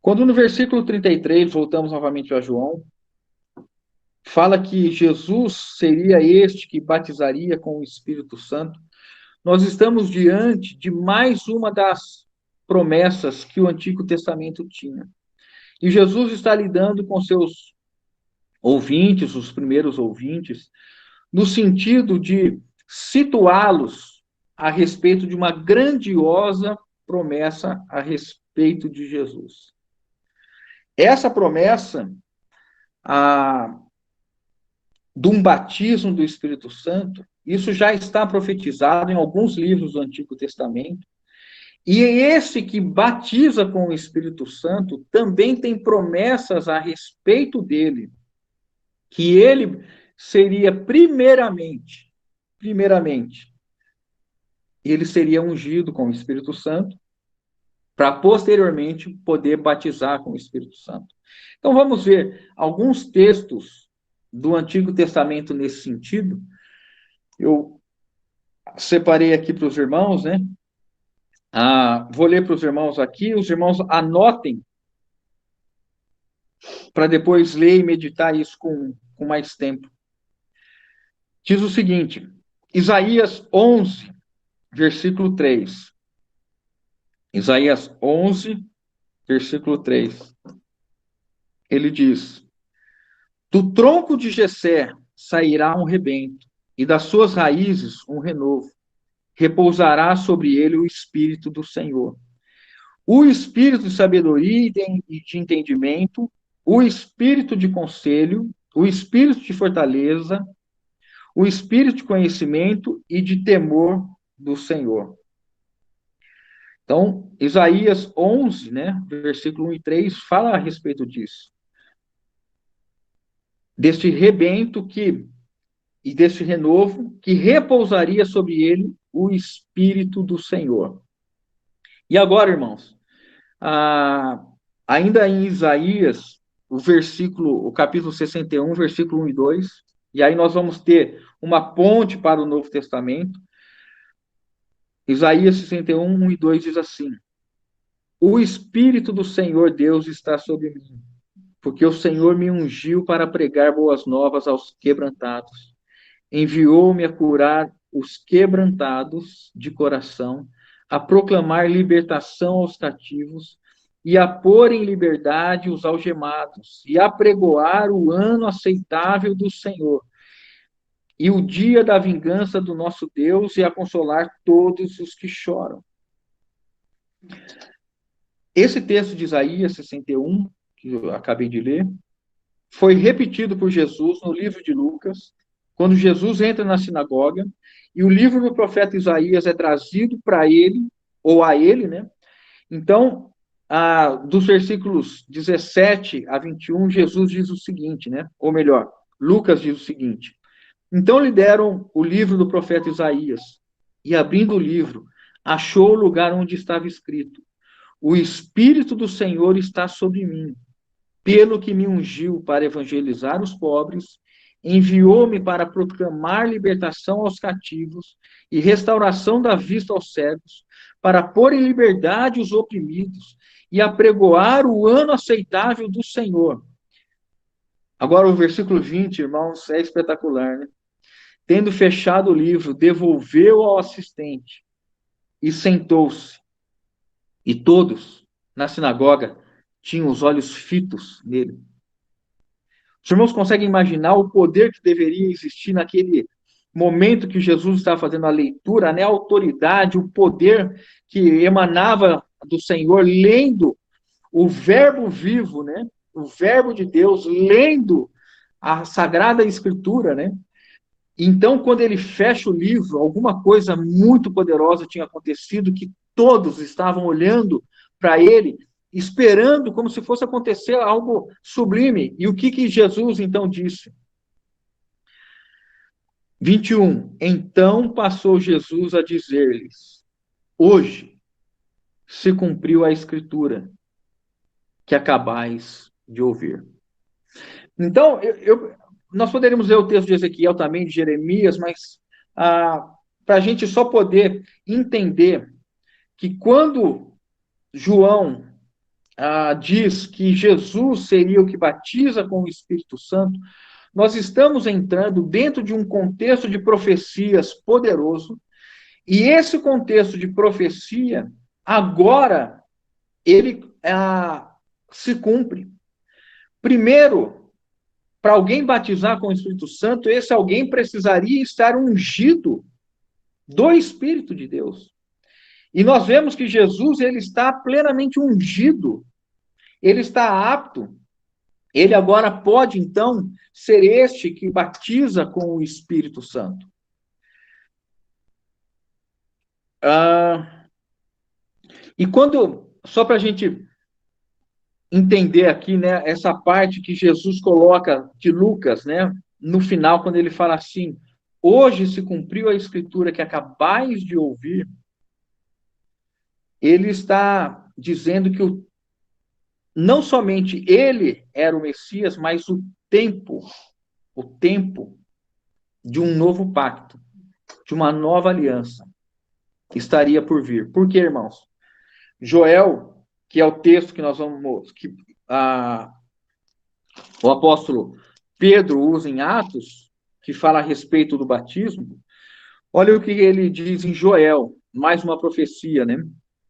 Quando no versículo 33, voltamos novamente a João, fala que Jesus seria este que batizaria com o Espírito Santo, nós estamos diante de mais uma das promessas que o Antigo Testamento tinha. E Jesus está lidando com seus ouvintes, os primeiros ouvintes, no sentido de situá-los a respeito de uma grandiosa promessa a respeito de Jesus. Essa promessa de um batismo do Espírito Santo, isso já está profetizado em alguns livros do Antigo Testamento, e esse que batiza com o Espírito Santo também tem promessas a respeito dele, que ele seria primeiramente, ele seria ungido com o Espírito Santo, para posteriormente poder batizar com o Espírito Santo. Então vamos ver alguns textos do Antigo Testamento nesse sentido. Eu separei aqui para os irmãos, né? Vou ler para os irmãos aqui, os irmãos anotem, para depois ler e meditar isso com mais tempo. Diz o seguinte, Isaías 11, versículo 3. Isaías 11, versículo 3. Ele diz: Do tronco de Jessé sairá um rebento, e das suas raízes um renovo. Repousará sobre ele o Espírito do Senhor. O Espírito de sabedoria e de entendimento, o Espírito de conselho, o Espírito de fortaleza, o Espírito de conhecimento e de temor do Senhor. Então, Isaías 11, né, versículo 1 e 3, fala a respeito disso. Deste rebento e deste renovo que repousaria sobre ele o Espírito do Senhor. E agora, irmãos, ainda em Isaías, o capítulo 61, versículo 1 e 2, e aí nós vamos ter uma ponte para o Novo Testamento. Isaías 61, 1 e 2 diz assim: O Espírito do Senhor Deus está sobre mim, porque o Senhor me ungiu para pregar boas novas aos quebrantados. Enviou-me a curar os quebrantados de coração, a proclamar libertação aos cativos e a pôr em liberdade os algemados, e a pregoar o ano aceitável do Senhor, e o dia da vingança do nosso Deus, e a consolar todos os que choram. Esse texto de Isaías 61, que eu acabei de ler, foi repetido por Jesus no livro de Lucas, quando Jesus entra na sinagoga, e o livro do profeta Isaías é trazido para ele, ou a ele, né? Então, dos versículos 17 a 21, Jesus diz o seguinte, né? Ou melhor, Lucas diz o seguinte: Então lhe deram o livro do profeta Isaías, e abrindo o livro, achou o lugar onde estava escrito: O Espírito do Senhor está sobre mim, pelo que me ungiu para evangelizar os pobres, enviou-me para proclamar libertação aos cativos e restauração da vista aos cegos, para pôr em liberdade os oprimidos e apregoar o ano aceitável do Senhor. Agora o versículo 20, irmãos, é espetacular, né? Tendo fechado o livro, devolveu ao assistente e sentou-se. E todos, na sinagoga, tinham os olhos fitos nele. Os irmãos conseguem imaginar o poder que deveria existir naquele momento que Jesus estava fazendo a leitura, né? A autoridade, o poder que emanava do Senhor, lendo o Verbo vivo, né? O Verbo de Deus, lendo a Sagrada Escritura, né? Então, quando ele fecha o livro, alguma coisa muito poderosa tinha acontecido que todos estavam olhando para ele, esperando como se fosse acontecer algo sublime. E o que Jesus então disse? 21. Então passou Jesus a dizer-lhes: hoje se cumpriu a escritura que acabais de ouvir. Então, nós poderíamos ler o texto de Ezequiel também, de Jeremias, mas para a gente só poder entender que quando João diz que Jesus seria o que batiza com o Espírito Santo, nós estamos entrando dentro de um contexto de profecias poderoso, e esse contexto de profecia, agora, ele se cumpre. Primeiro, para alguém batizar com o Espírito Santo, esse alguém precisaria estar ungido do Espírito de Deus. E nós vemos que Jesus, ele está plenamente ungido, ele está apto, ele agora pode, então, ser este que batiza com o Espírito Santo. E quando, só para a gente entender aqui, né, essa parte que Jesus coloca de Lucas, né, no final, quando ele fala assim: hoje se cumpriu a escritura que acabais de ouvir, ele está dizendo que não somente ele era o Messias, mas o tempo de um novo pacto, de uma nova aliança, estaria por vir. Por quê, irmãos? Joel, que é o texto que nós vamos, que o apóstolo Pedro usa em Atos, que fala a respeito do batismo, olha o que ele diz em Joel, mais uma profecia, né?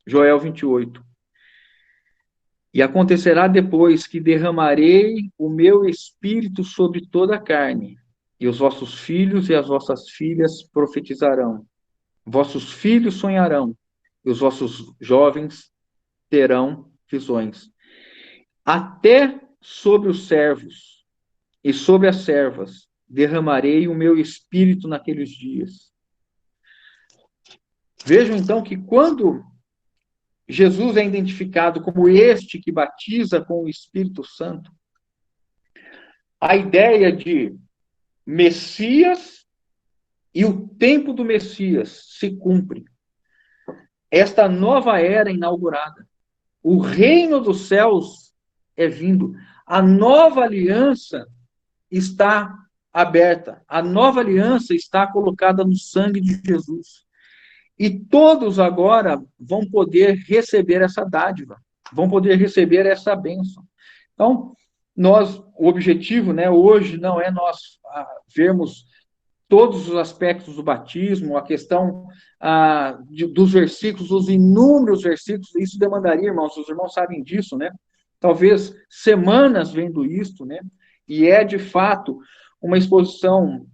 Joel 28. E acontecerá depois que derramarei o meu espírito sobre toda a carne, e os vossos filhos e as vossas filhas profetizarão, vossos filhos sonharão, e os vossos jovens terão visões. Até sobre os servos e sobre as servas derramarei o meu espírito naqueles dias. Vejam então que quando Jesus é identificado como este que batiza com o Espírito Santo, a ideia de Messias e o tempo do Messias se cumpre. Esta nova era inaugurada. O reino dos céus é vindo. A nova aliança está aberta. A nova aliança está colocada no sangue de Jesus. E todos agora vão poder receber essa dádiva, vão poder receber essa bênção. Então, o objetivo, né, hoje não é nós vermos todos os aspectos do batismo, a questão dos versículos, os inúmeros versículos, isso demandaria, irmãos, os irmãos sabem disso, né? Talvez semanas vendo isso, né? E é, de fato, uma exposição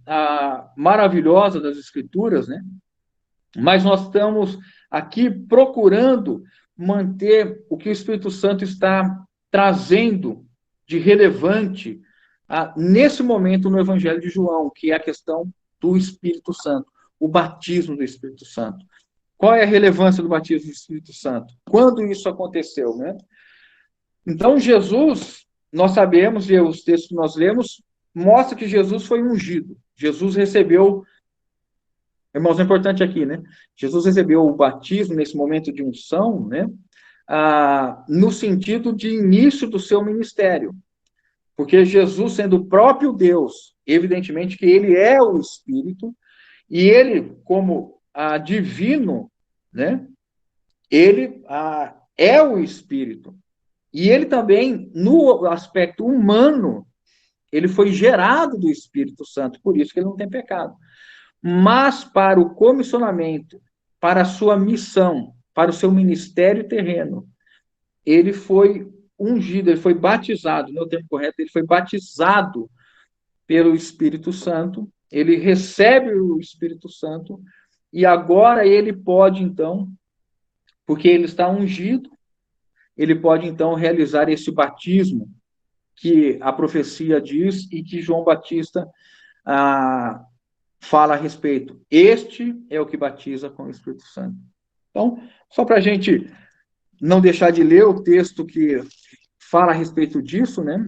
maravilhosa das Escrituras, né? Mas nós estamos aqui procurando manter o que o Espírito Santo está trazendo de relevante nesse momento no Evangelho de João, que é a questão do Espírito Santo, o batismo do Espírito Santo. Qual é a relevância do batismo do Espírito Santo? Quando isso aconteceu, né? Então, Jesus, nós sabemos, e os textos que nós lemos, mostra que Jesus foi ungido. Jesus recebeu, irmãos, é importante aqui, né? Jesus recebeu o batismo nesse momento de unção, né? No sentido de início do seu ministério. Porque Jesus, sendo o próprio Deus, evidentemente que ele é o Espírito, e ele, como divino, né? Ele é o Espírito. E ele também, no aspecto humano, ele foi gerado do Espírito Santo, por isso que ele não tem pecado. Mas para o comissionamento, para a sua missão, para o seu ministério terreno, ele foi ungido, ele foi batizado, não é o termo correto, ele foi batizado pelo Espírito Santo, ele recebe o Espírito Santo, e agora ele pode, então, porque ele está ungido, ele pode, então, realizar esse batismo que a profecia diz e que João Batista fala a respeito. Este é o que batiza com o Espírito Santo. Então, só para a gente não deixar de ler o texto que fala a respeito disso, né?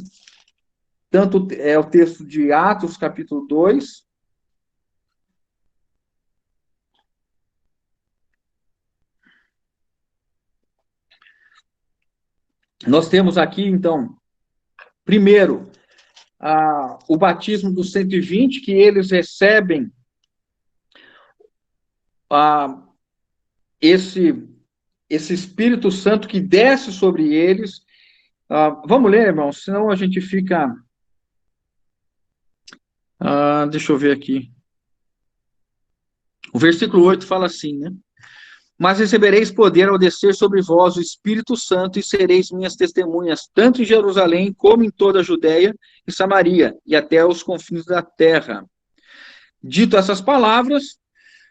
Tanto é o texto de Atos, capítulo 2. Nós temos aqui, então, primeiro, o batismo dos 120, que eles recebem esse Espírito Santo que desce sobre eles. Vamos ler, irmãos, senão a gente fica... deixa eu ver aqui. O versículo 8 fala assim, né? Mas recebereis poder ao descer sobre vós o Espírito Santo e sereis minhas testemunhas, tanto em Jerusalém como em toda a Judéia e Samaria, e até os confins da terra. Dito essas palavras,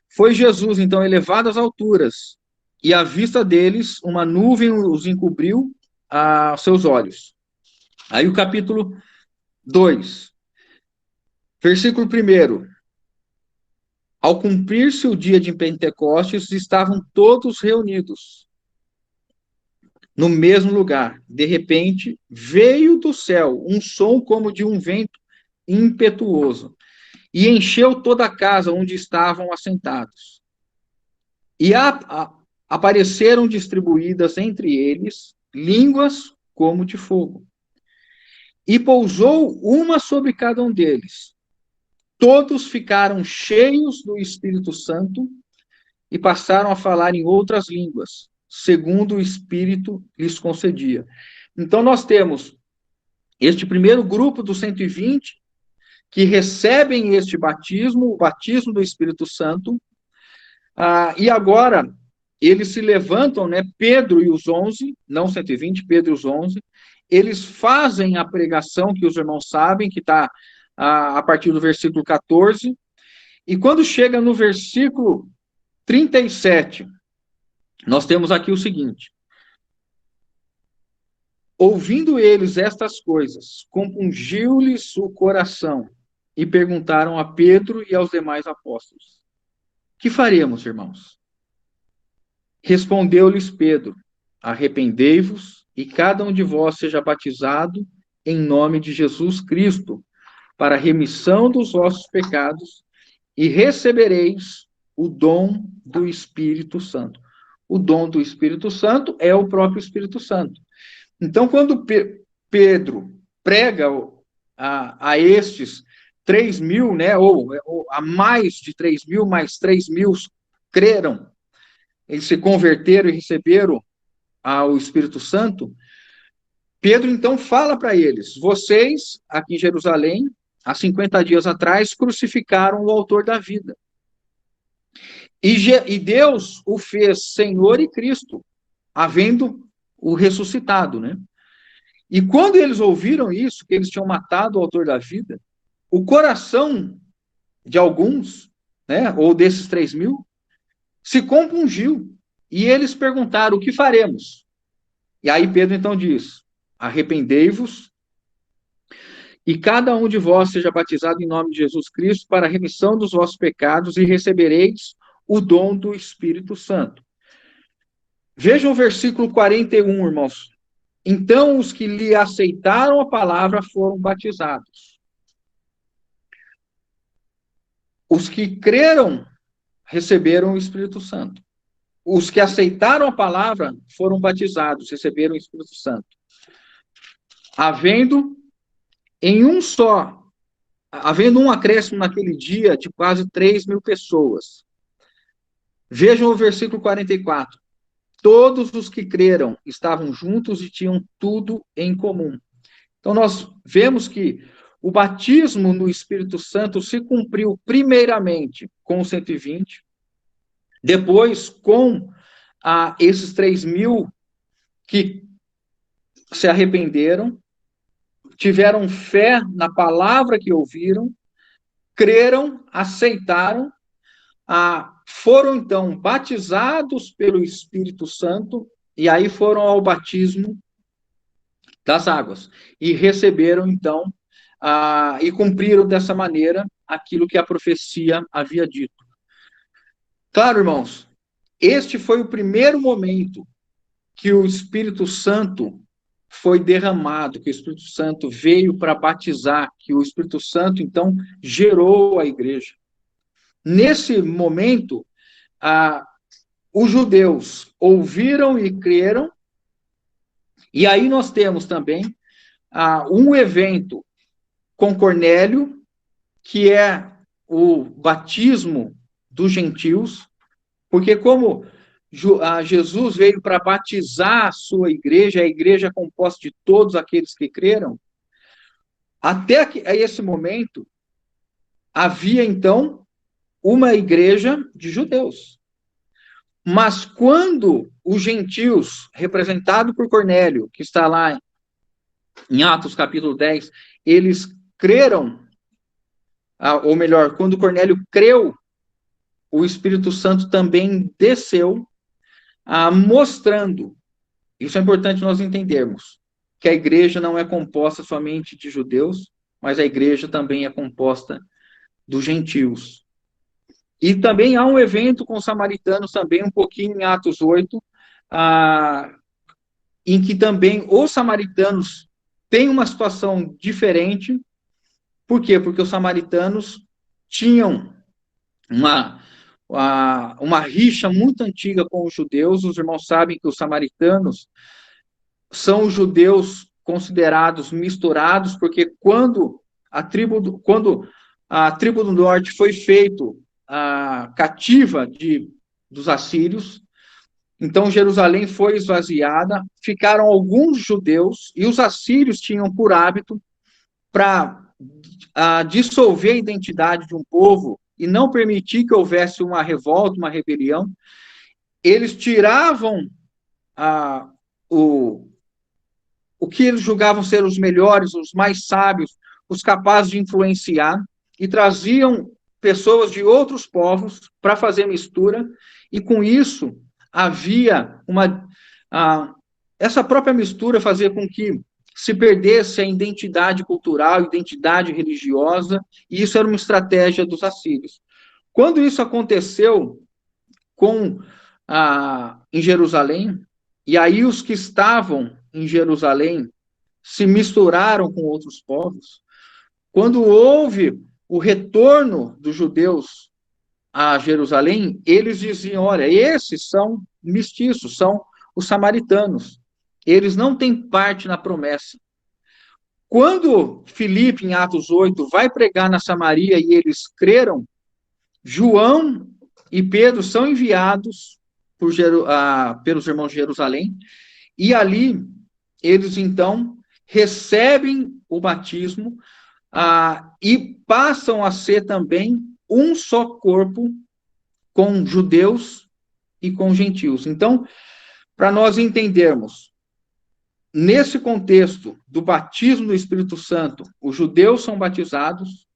foi Jesus, então, elevado às alturas, e à vista deles, uma nuvem os encobriu a seus olhos. Aí o capítulo 2, versículo 1. Ao cumprir-se o dia de Pentecostes, estavam todos reunidos no mesmo lugar. De repente, veio do céu um som como de um vento impetuoso e encheu toda a casa onde estavam assentados. E apareceram distribuídas entre eles línguas como de fogo. E pousou uma sobre cada um deles. Todos ficaram cheios do Espírito Santo e passaram a falar em outras línguas, segundo o Espírito lhes concedia. Então, nós temos este primeiro grupo dos 120 que recebem este batismo, o batismo do Espírito Santo, e agora eles se levantam, né, Pedro e os 11, não 120, Pedro e os 11, eles fazem a pregação que os irmãos sabem, que está a partir do versículo 14, e quando chega no versículo 37, nós temos aqui o seguinte: ouvindo eles estas coisas, compungiu-lhes o coração, e perguntaram a Pedro e aos demais apóstolos: que faremos, irmãos? Respondeu-lhes Pedro: arrependei-vos, e cada um de vós seja batizado em nome de Jesus Cristo, para a remissão dos vossos pecados, e recebereis o dom do Espírito Santo. O dom do Espírito Santo é o próprio Espírito Santo. Então, quando Pedro prega a estes 3.000, né, ou a mais de 3.000, mais 3.000 creram, eles se converteram e receberam o Espírito Santo, Pedro, então, fala para eles: vocês, aqui em Jerusalém, há 50 dias atrás, crucificaram o autor da vida. E Deus o fez Senhor e Cristo, havendo o ressuscitado, né? E quando eles ouviram isso, que eles tinham matado o autor da vida, o coração de alguns, né, ou desses 3.000, se compungiu. E eles perguntaram: o que faremos? E aí Pedro então diz: arrependei-vos, e cada um de vós seja batizado em nome de Jesus Cristo para a remissão dos vossos pecados, e recebereis o dom do Espírito Santo. Vejam o versículo 41, irmãos. Então os que lhe aceitaram a palavra foram batizados. Os que creram receberam o Espírito Santo. Os que aceitaram a palavra foram batizados, receberam o Espírito Santo. Havendo um acréscimo naquele dia de quase 3.000 pessoas. Vejam o versículo 44. Todos os que creram estavam juntos e tinham tudo em comum. Então, nós vemos que o batismo no Espírito Santo se cumpriu primeiramente com os 120, depois com esses 3.000 que se arrependeram, tiveram fé na palavra que ouviram, creram, aceitaram, foram então batizados pelo Espírito Santo, e aí foram ao batismo das águas, e receberam então, e cumpriram dessa maneira aquilo que a profecia havia dito. Claro, irmãos, este foi o primeiro momento que o Espírito Santo foi derramado, que o Espírito Santo veio para batizar, que o Espírito Santo, então, gerou a igreja. Nesse momento, os judeus ouviram e creram, e aí nós temos também um evento com Cornélio, que é o batismo dos gentios, porque como Jesus veio para batizar a sua igreja, a igreja é composta de todos aqueles que creram, até esse momento, havia então uma igreja de judeus. Mas quando os gentios, representado por Cornélio, que está lá em Atos capítulo 10, eles creram, ou melhor, quando Cornélio creu, o Espírito Santo também desceu, mostrando, isso é importante nós entendermos, que a igreja não é composta somente de judeus, mas a igreja também é composta dos gentios. E também há um evento com os samaritanos, também um pouquinho em Atos 8, em que também os samaritanos têm uma situação diferente. Por quê? Porque os samaritanos tinham uma rixa muito antiga com os judeus. Os irmãos sabem que os samaritanos são os judeus considerados misturados, porque quando a tribo do norte foi feito cativa dos assírios, então Jerusalém foi esvaziada, ficaram alguns judeus, e os assírios tinham por hábito, para dissolver a identidade de um povo e não permitir que houvesse uma revolta, uma rebelião, eles tiravam o que eles julgavam ser os melhores, os mais sábios, os capazes de influenciar, e traziam pessoas de outros povos para fazer mistura, e com isso havia essa própria mistura fazia com que se perdesse a identidade cultural, a identidade religiosa, e isso era uma estratégia dos assírios. Quando isso aconteceu em Jerusalém, e aí os que estavam em Jerusalém se misturaram com outros povos, quando houve o retorno dos judeus a Jerusalém, eles diziam, olha, esses são mestiços, são os samaritanos, eles não têm parte na promessa. Quando Filipe, em Atos 8, vai pregar na Samaria e eles creram, João e Pedro são enviados pelos irmãos de Jerusalém, e ali eles, então, recebem o batismo e passam a ser também um só corpo com judeus e com gentios. Então, para nós entendermos, nesse contexto do batismo do Espírito Santo, os judeus são batizados,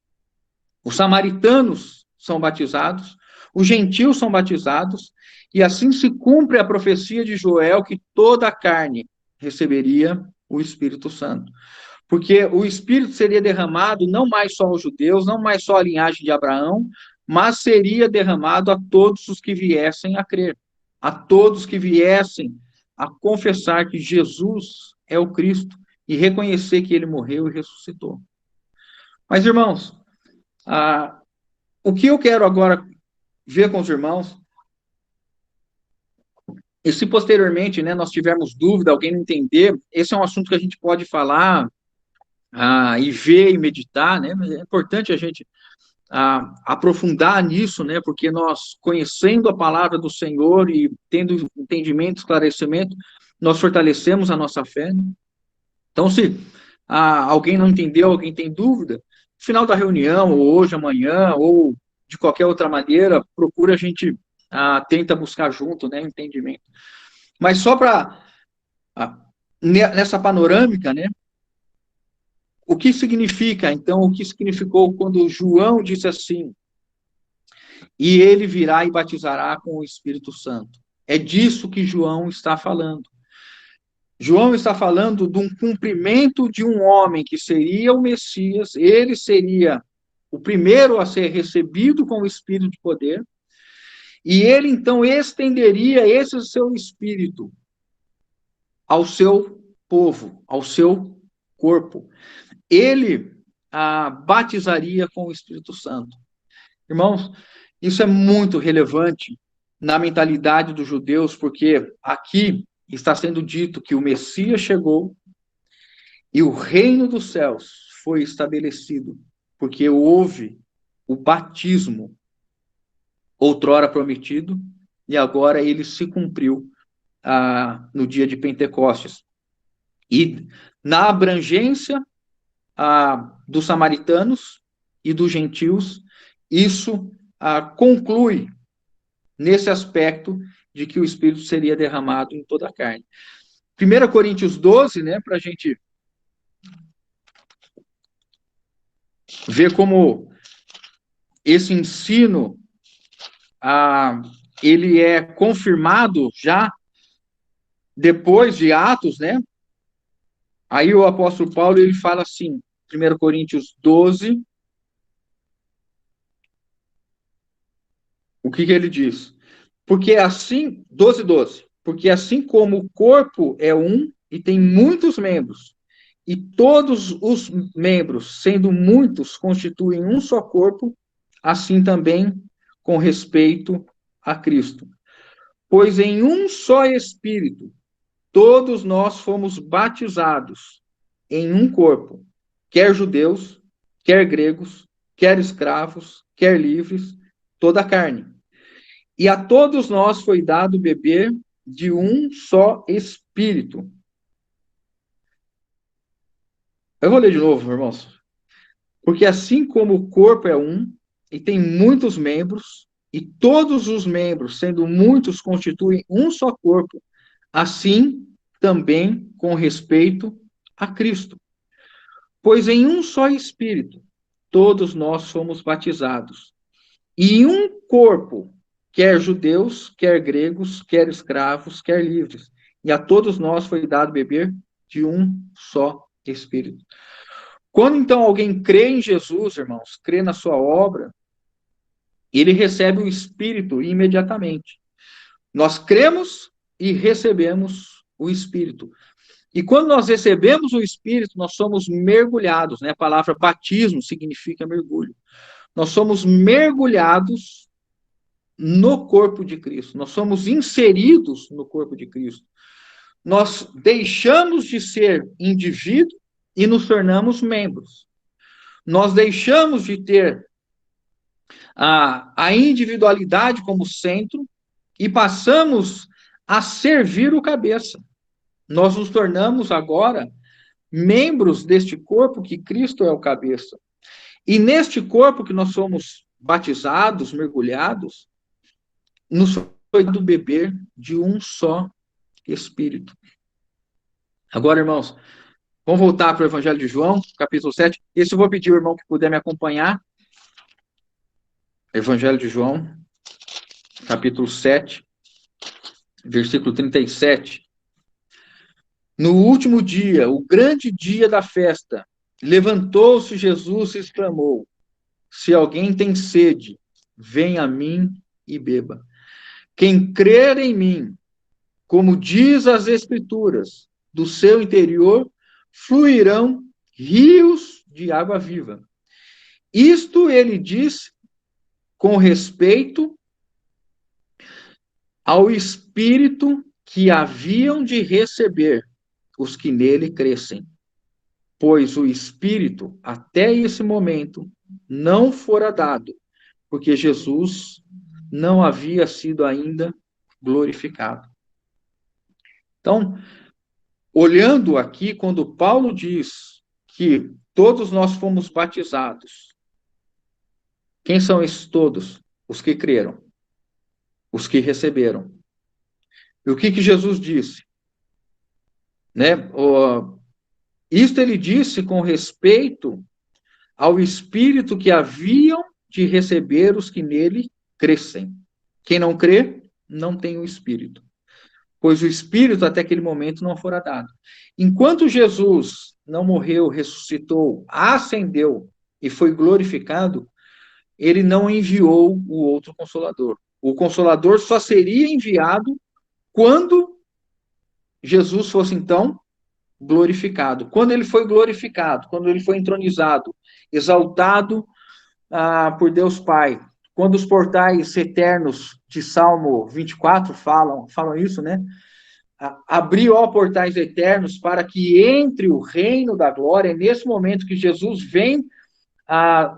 os samaritanos são batizados, os gentios são batizados, e assim se cumpre a profecia de Joel que toda a carne receberia o Espírito Santo. Porque o Espírito seria derramado não mais só aos judeus, não mais só à linhagem de Abraão, mas seria derramado a todos os que viessem a crer, a todos que viessem a confessar que Jesus é o Cristo e reconhecer que ele morreu e ressuscitou. Mas, irmãos, o que eu quero agora ver com os irmãos, e se posteriormente, né, nós tivermos dúvida, alguém não entender, esse é um assunto que a gente pode falar e ver e meditar, né? É importante a gente aprofundar nisso, né? Porque nós, conhecendo a palavra do Senhor e tendo entendimento, esclarecimento, nós fortalecemos a nossa fé, né? Então, se alguém não entendeu, alguém tem dúvida, no final da reunião, ou hoje, amanhã, ou de qualquer outra maneira, procura a gente, tenta buscar junto, né, entendimento. Mas só para nessa panorâmica, né? O que significa, então, o que significou quando João disse assim, e ele virá e batizará com o Espírito Santo? É disso que João está falando. João está falando de um cumprimento de um homem que seria o Messias, ele seria o primeiro a ser recebido com o Espírito de poder, e ele então estenderia esse seu Espírito ao seu povo, ao seu corpo. Ele batizaria com o Espírito Santo. Irmãos, isso é muito relevante na mentalidade dos judeus, porque aqui está sendo dito que o Messias chegou e o reino dos céus foi estabelecido, porque houve o batismo outrora prometido e agora ele se cumpriu no dia de Pentecostes. E na abrangência dos samaritanos e dos gentios, isso conclui nesse aspecto de que o Espírito seria derramado em toda a carne. 1 Coríntios 12, né, para a gente ver como esse ensino ele é confirmado já depois de Atos, né? Aí o apóstolo Paulo ele fala assim, 1 Coríntios 12, o que ele diz? Porque assim, 12, porque assim como o corpo é um e tem muitos membros, e todos os membros, sendo muitos, constituem um só corpo, assim também com respeito a Cristo. Pois em um só Espírito, todos nós fomos batizados em um corpo, quer judeus, quer gregos, quer escravos, quer livres, toda a carne. E a todos nós foi dado beber de um só Espírito. Eu vou ler de novo, irmãos. Porque assim como o corpo é um, e tem muitos membros, e todos os membros, sendo muitos, constituem um só corpo, assim também com respeito a Cristo. Pois em um só Espírito, todos nós fomos batizados, e em um corpo, quer judeus, quer gregos, quer escravos, quer livres, e a todos nós foi dado beber de um só Espírito. Quando então alguém crê em Jesus, irmãos, crê na sua obra, ele recebe o Espírito imediatamente. Nós cremos e recebemos o Espírito. E quando nós recebemos o Espírito, nós somos mergulhados, né? A palavra batismo significa mergulho. Nós somos mergulhados no corpo de Cristo. Nós somos inseridos no corpo de Cristo. Nós deixamos de ser indivíduo e nos tornamos membros. Nós deixamos de ter a individualidade como centro e passamos a servir o cabeça. Nós nos tornamos agora membros deste corpo que Cristo é o cabeça. E neste corpo que nós somos batizados, mergulhados, nos foi dado beber de um só Espírito. Agora, irmãos, vamos voltar para o Evangelho de João, capítulo 7. Esse eu vou pedir ao irmão que puder me acompanhar. Evangelho de João, capítulo 7, versículo 37. No último dia, o grande dia da festa, levantou-se Jesus e exclamou: se alguém tem sede, venha a mim e beba. Quem crer em mim, como diz as Escrituras, do seu interior fluirão rios de água viva. Isto ele diz com respeito ao Espírito que haviam de receber os que nele crescem. Pois o Espírito, até esse momento, não fora dado, porque Jesus não havia sido ainda glorificado. Então, olhando aqui, quando Paulo diz que todos nós fomos batizados, quem são esses todos? Os que creram, os que receberam. E o que Jesus disse? né? Isto ele disse com respeito ao Espírito que haviam de receber os que nele crescem. Quem não crê, não tem o Espírito, pois o Espírito até aquele momento não fora dado. Enquanto Jesus não morreu, ressuscitou, ascendeu e foi glorificado, ele não enviou o outro Consolador. O Consolador só seria enviado quando Jesus fosse, então, glorificado. Quando ele foi glorificado, quando ele foi entronizado, exaltado por Deus Pai, quando os portais eternos de Salmo 24 falam isso, né? Abriu, ó, portais eternos para que entre o reino da glória. É nesse momento que Jesus vem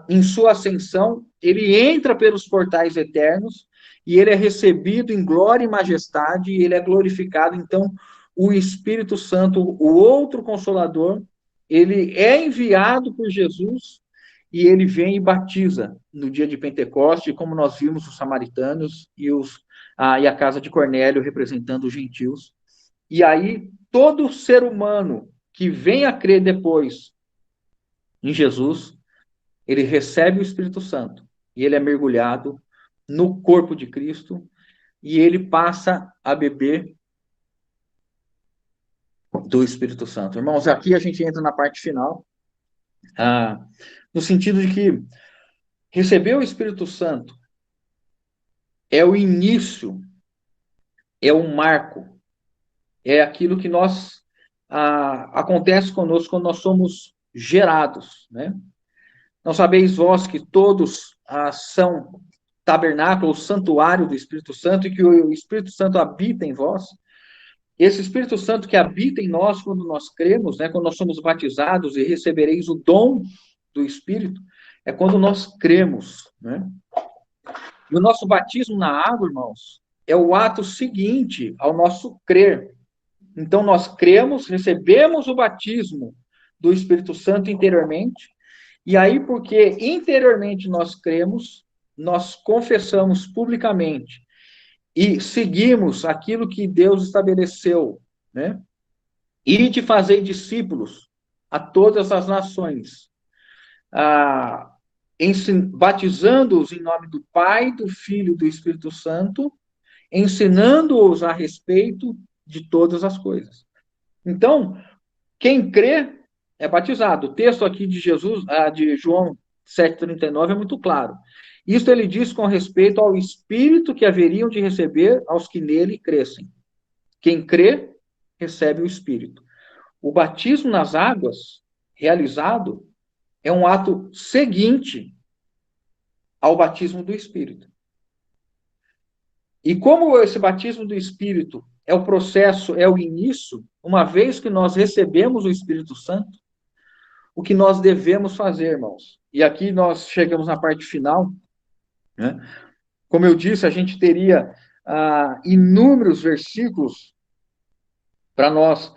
em sua ascensão, ele entra pelos portais eternos e ele é recebido em glória e majestade, e ele é glorificado. Então, o Espírito Santo, o outro Consolador, ele é enviado por Jesus e ele vem e batiza no dia de Pentecoste, como nós vimos os samaritanos e a casa de Cornélio representando os gentios. E aí, todo ser humano que vem a crer depois em Jesus, ele recebe o Espírito Santo e ele é mergulhado no corpo de Cristo e ele passa a beber do Espírito Santo. Irmãos, aqui a gente entra na parte final, no sentido de que receber o Espírito Santo é o início, é um marco, é aquilo que acontece conosco quando nós somos gerados, né? Não sabeis vós que todos são tabernáculo, ou santuário do Espírito Santo, e que o Espírito Santo habita em vós? Esse Espírito Santo que habita em nós quando nós cremos, né, quando nós somos batizados e recebereis o dom do Espírito, é quando nós cremos, né? E o nosso batismo na água, irmãos, é o ato seguinte ao nosso crer. Então, nós cremos, recebemos o batismo do Espírito Santo interiormente, e aí, porque interiormente nós cremos, nós confessamos publicamente e seguimos aquilo que Deus estabeleceu, né? E de fazer discípulos a todas as nações, batizando-os em nome do Pai, do Filho e do Espírito Santo, ensinando-os a respeito de todas as coisas. Então, quem crê é batizado. O texto aqui de de João 7,39 é muito claro. Isto ele diz com respeito ao Espírito que haveriam de receber aos que nele crescem. Quem crê, recebe o Espírito. O batismo nas águas, realizado, é um ato seguinte ao batismo do Espírito. E como esse batismo do Espírito é o processo, é o início, uma vez que nós recebemos o Espírito Santo, o que nós devemos fazer, irmãos? E aqui nós chegamos na parte final, né? Como eu disse, a gente teria inúmeros versículos para nós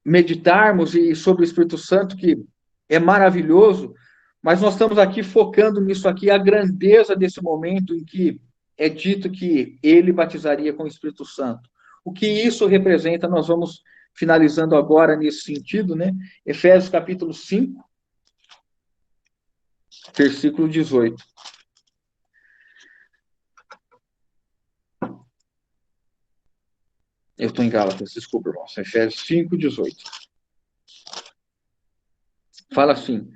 meditarmos e sobre o Espírito Santo, que é maravilhoso, mas nós estamos aqui focando nisso aqui, a grandeza desse momento em que é dito que ele batizaria com o Espírito Santo. O que isso representa, nós vamos finalizando agora nesse sentido, né? Efésios capítulo 5, versículo 18. Eu estou em Gálatas, desculpa, irmãos. Efésios 5, 18. Fala assim: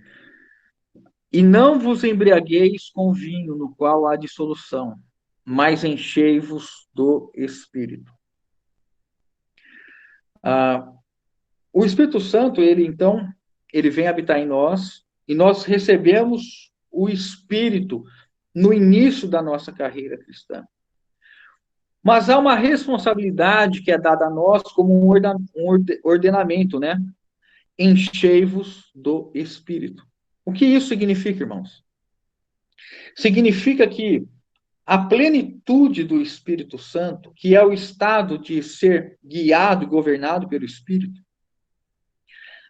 e não vos embriagueis com vinho, no qual há dissolução, mas enchei-vos do Espírito. O Espírito Santo, ele vem habitar em nós, e nós recebemos o Espírito no início da nossa carreira cristã. Mas há uma responsabilidade que é dada a nós como um ordenamento, né? Enchei-vos do Espírito. O que isso significa, irmãos? Significa que a plenitude do Espírito Santo, que é o estado de ser guiado e governado pelo Espírito,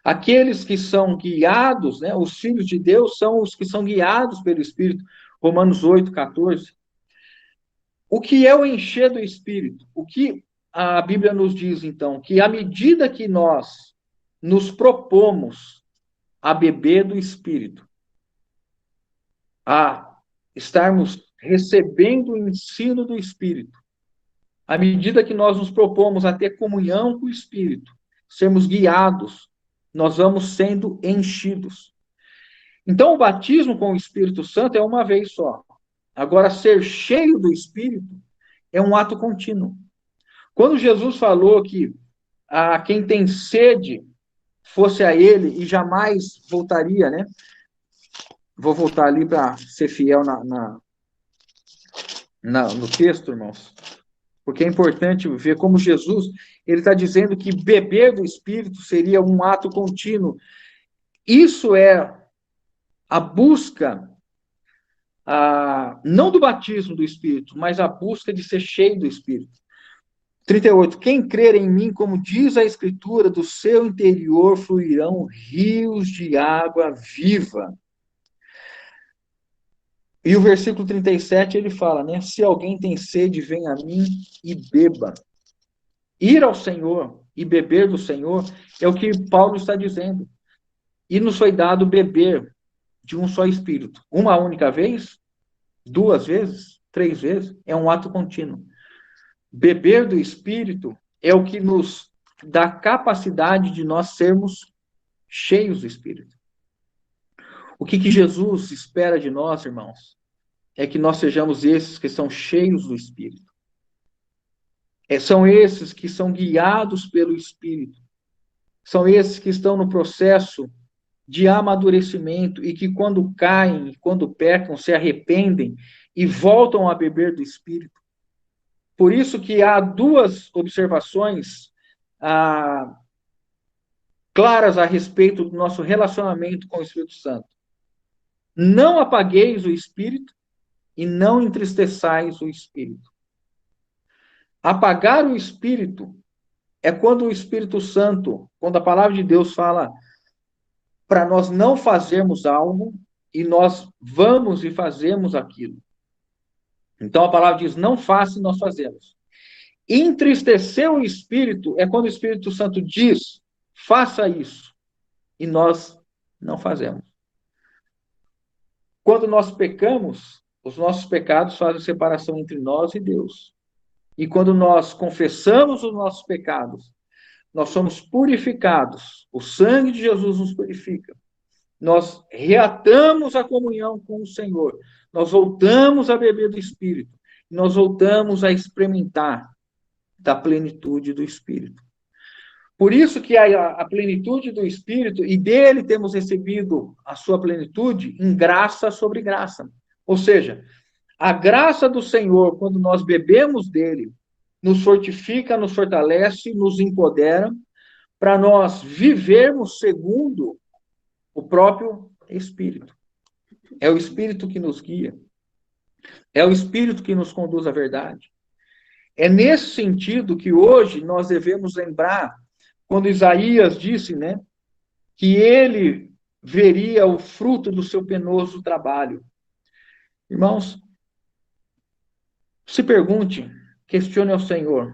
aqueles que são guiados, né, os filhos de Deus são os que são guiados pelo Espírito, Romanos 8, 14. O que é o encher do Espírito? O que a Bíblia nos diz, então, que à medida que nós nos propomos a beber do Espírito, a estarmos recebendo o ensino do Espírito, à medida que nós nos propomos a ter comunhão com o Espírito, sermos guiados, nós vamos sendo enchidos. Então, o batismo com o Espírito Santo é uma vez só. Agora, ser cheio do Espírito é um ato contínuo. Quando Jesus falou que quem tem sede fosse a ele e jamais voltaria, né? Vou voltar ali para ser fiel no texto, irmãos, porque é importante ver como Jesus, ele está dizendo que beber do Espírito seria um ato contínuo. Isso é a busca, não do batismo do Espírito, mas a busca de ser cheio do Espírito. 38. Quem crer em mim, como diz a Escritura, do seu interior fluirão rios de água viva. E o versículo 37, ele fala, né? Se alguém tem sede, venha a mim e beba. Ir ao Senhor e beber do Senhor é o que Paulo está dizendo. E nos foi dado beber de um só Espírito. Uma única vez? 2 vezes? 3 vezes? É um ato contínuo. Beber do Espírito é o que nos dá capacidade de nós sermos cheios do Espírito. O que Jesus espera de nós, irmãos, é que nós sejamos esses que são cheios do Espírito. São esses que são guiados pelo Espírito. São esses que estão no processo de amadurecimento e que quando caem, quando pecam, se arrependem e voltam a beber do Espírito. Por isso que há 2 observações claras a respeito do nosso relacionamento com o Espírito Santo. Não apagueis o Espírito e não entristeçais o Espírito. Apagar o Espírito é quando o Espírito Santo, quando a palavra de Deus fala para nós não fazermos algo e nós vamos e fazemos aquilo. Então a palavra diz, não faça e nós fazemos. Entristecer o Espírito é quando o Espírito Santo diz, faça isso, e nós não fazemos. Quando nós pecamos, os nossos pecados fazem separação entre nós e Deus. E quando nós confessamos os nossos pecados, nós somos purificados. O sangue de Jesus nos purifica. Nós reatamos a comunhão com o Senhor. Nós voltamos a beber do Espírito. Nós voltamos a experimentar da plenitude do Espírito. Por isso que a plenitude do Espírito, e dele temos recebido a sua plenitude em graça sobre graça. Ou seja, a graça do Senhor, quando nós bebemos dele, nos fortifica, nos fortalece, nos empodera, para nós vivermos segundo o próprio Espírito. É o Espírito que nos guia. É o Espírito que nos conduz à verdade. É nesse sentido que hoje nós devemos lembrar, quando Isaías disse, né, que ele veria o fruto do seu penoso trabalho. Irmãos, se pergunte, questione ao Senhor.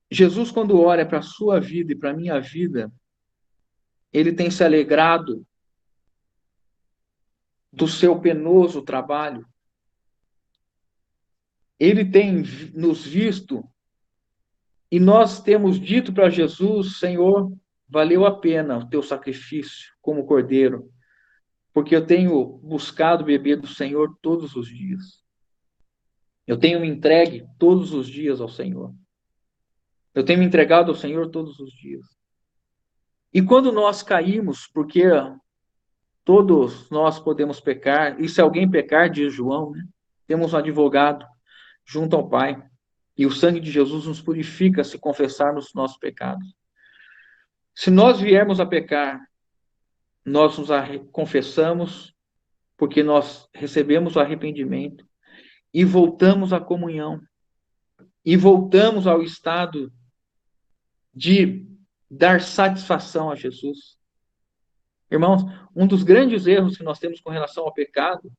Jesus, quando olha para a sua vida e para a minha vida, ele tem se alegrado do seu penoso trabalho. Ele tem nos visto e nós temos dito para Jesus, Senhor, valeu a pena o teu sacrifício como cordeiro, porque eu tenho buscado beber do Senhor todos os dias. Eu tenho me entregue todos os dias ao Senhor. Eu tenho me entregado ao Senhor todos os dias. E quando nós caímos, porque todos nós podemos pecar, e se alguém pecar, diz João, né, temos um advogado junto ao Pai, e o sangue de Jesus nos purifica se confessarmos os nossos pecados. Se nós viermos a pecar, nós nos confessamos, porque nós recebemos o arrependimento, e voltamos à comunhão, e voltamos ao estado de dar satisfação a Jesus. Irmãos, um dos grandes erros que nós temos com relação ao pecado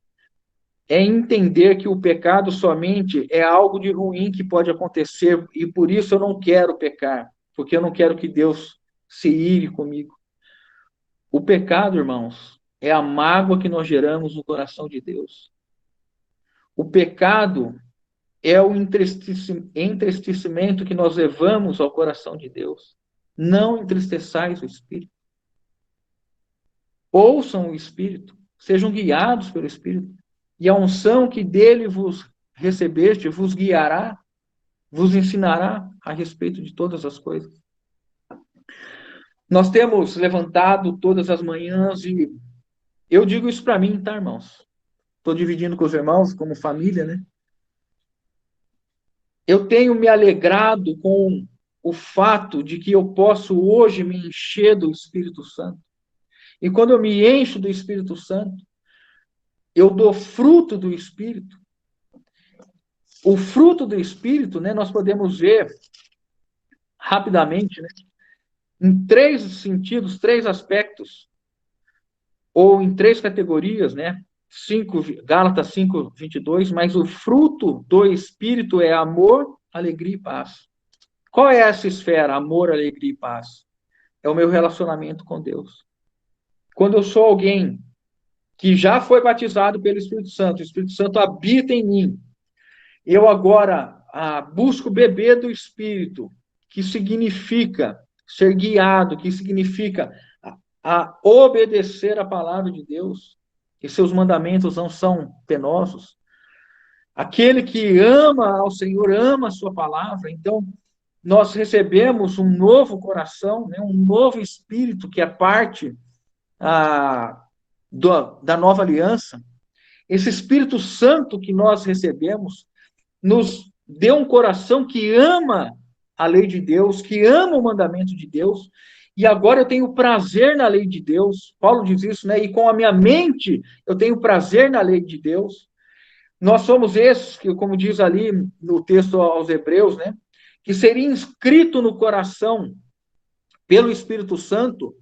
é entender que o pecado somente é algo de ruim que pode acontecer, e por isso eu não quero pecar, porque eu não quero que Deus se ire comigo. O pecado, irmãos, é a mágoa que nós geramos no coração de Deus. O pecado é o entristecimento que nós levamos ao coração de Deus. Não entristeçais o Espírito. Ouçam o Espírito, sejam guiados pelo Espírito, e a unção que dele vos recebeste vos guiará, vos ensinará a respeito de todas as coisas. Nós temos levantado todas as manhãs, e eu digo isso para mim, tá, irmãos? Estou dividindo com os irmãos, como família, né? Eu tenho me alegrado com o fato de que eu posso hoje me encher do Espírito Santo. E quando eu me encho do Espírito Santo, eu dou fruto do Espírito. O fruto do Espírito, né, nós podemos ver rapidamente, né, em três sentidos, três aspectos, ou em três categorias, né? Gálatas 5, 22, mas o fruto do Espírito é amor, alegria e paz. Qual é essa esfera? Amor, alegria e paz. É o meu relacionamento com Deus. Quando eu sou alguém que já foi batizado pelo Espírito Santo, o Espírito Santo habita em mim, eu agora busco beber do Espírito, que significa ser guiado, que significa a obedecer a palavra de Deus, que seus mandamentos não são penosos. Aquele que ama ao Senhor, ama a sua palavra. Então, nós recebemos um novo coração, né, um novo espírito, que é parte da nova aliança. Esse Espírito Santo que nós recebemos nos deu um coração que ama a lei de Deus, que ama o mandamento de Deus, e agora eu tenho prazer na lei de Deus. Paulo diz isso, né? E com a minha mente eu tenho prazer na lei de Deus. Nós somos esses que, como diz ali no texto aos Hebreus, né? Que seria inscrito no coração pelo Espírito Santo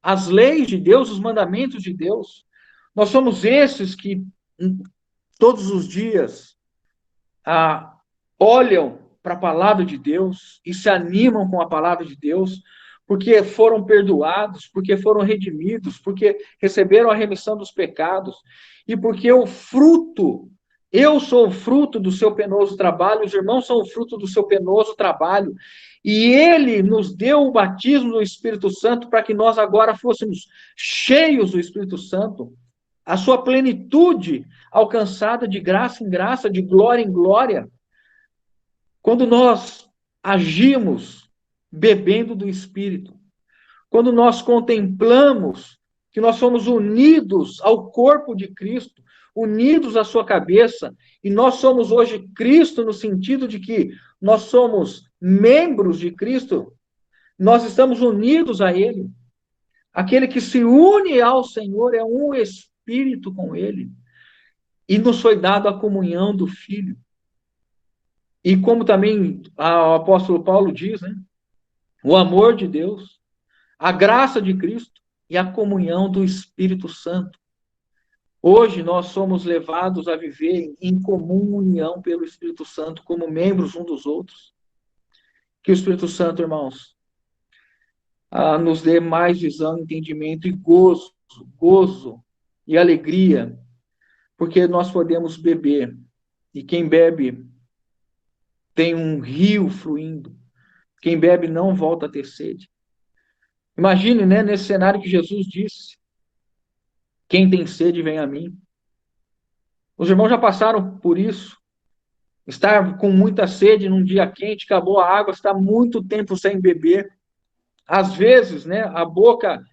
as leis de Deus, os mandamentos de Deus. Nós somos esses que todos os dias olham para a palavra de Deus e se animam com a palavra de Deus, porque foram perdoados, porque foram redimidos, porque receberam a remissão dos pecados, e porque o fruto, eu sou o fruto do seu penoso trabalho, os irmãos são o fruto do seu penoso trabalho, e ele nos deu o batismo do Espírito Santo para que nós agora fôssemos cheios do Espírito Santo, a sua plenitude alcançada de graça em graça, de glória em glória. Quando nós agimos bebendo do Espírito, quando nós contemplamos que nós somos unidos ao corpo de Cristo, unidos à sua cabeça, e nós somos hoje Cristo no sentido de que nós somos membros de Cristo, nós estamos unidos a Ele. Aquele que se une ao Senhor é um Espírito com Ele. E nos foi dado a comunhão do Filho. E como também o apóstolo Paulo diz, né? O amor de Deus, a graça de Cristo e a comunhão do Espírito Santo. Hoje nós somos levados a viver em comum união pelo Espírito Santo, como membros um dos outros. Que o Espírito Santo, irmãos, nos dê mais visão, entendimento e gozo e alegria, porque nós podemos beber. E quem bebe tem um rio fluindo. Quem bebe não volta a ter sede. Imagine, né, nesse cenário que Jesus disse: quem tem sede, vem a mim. Os irmãos já passaram por isso. Estar com muita sede num dia quente, acabou a água, está muito tempo sem beber. Às vezes, né, a boca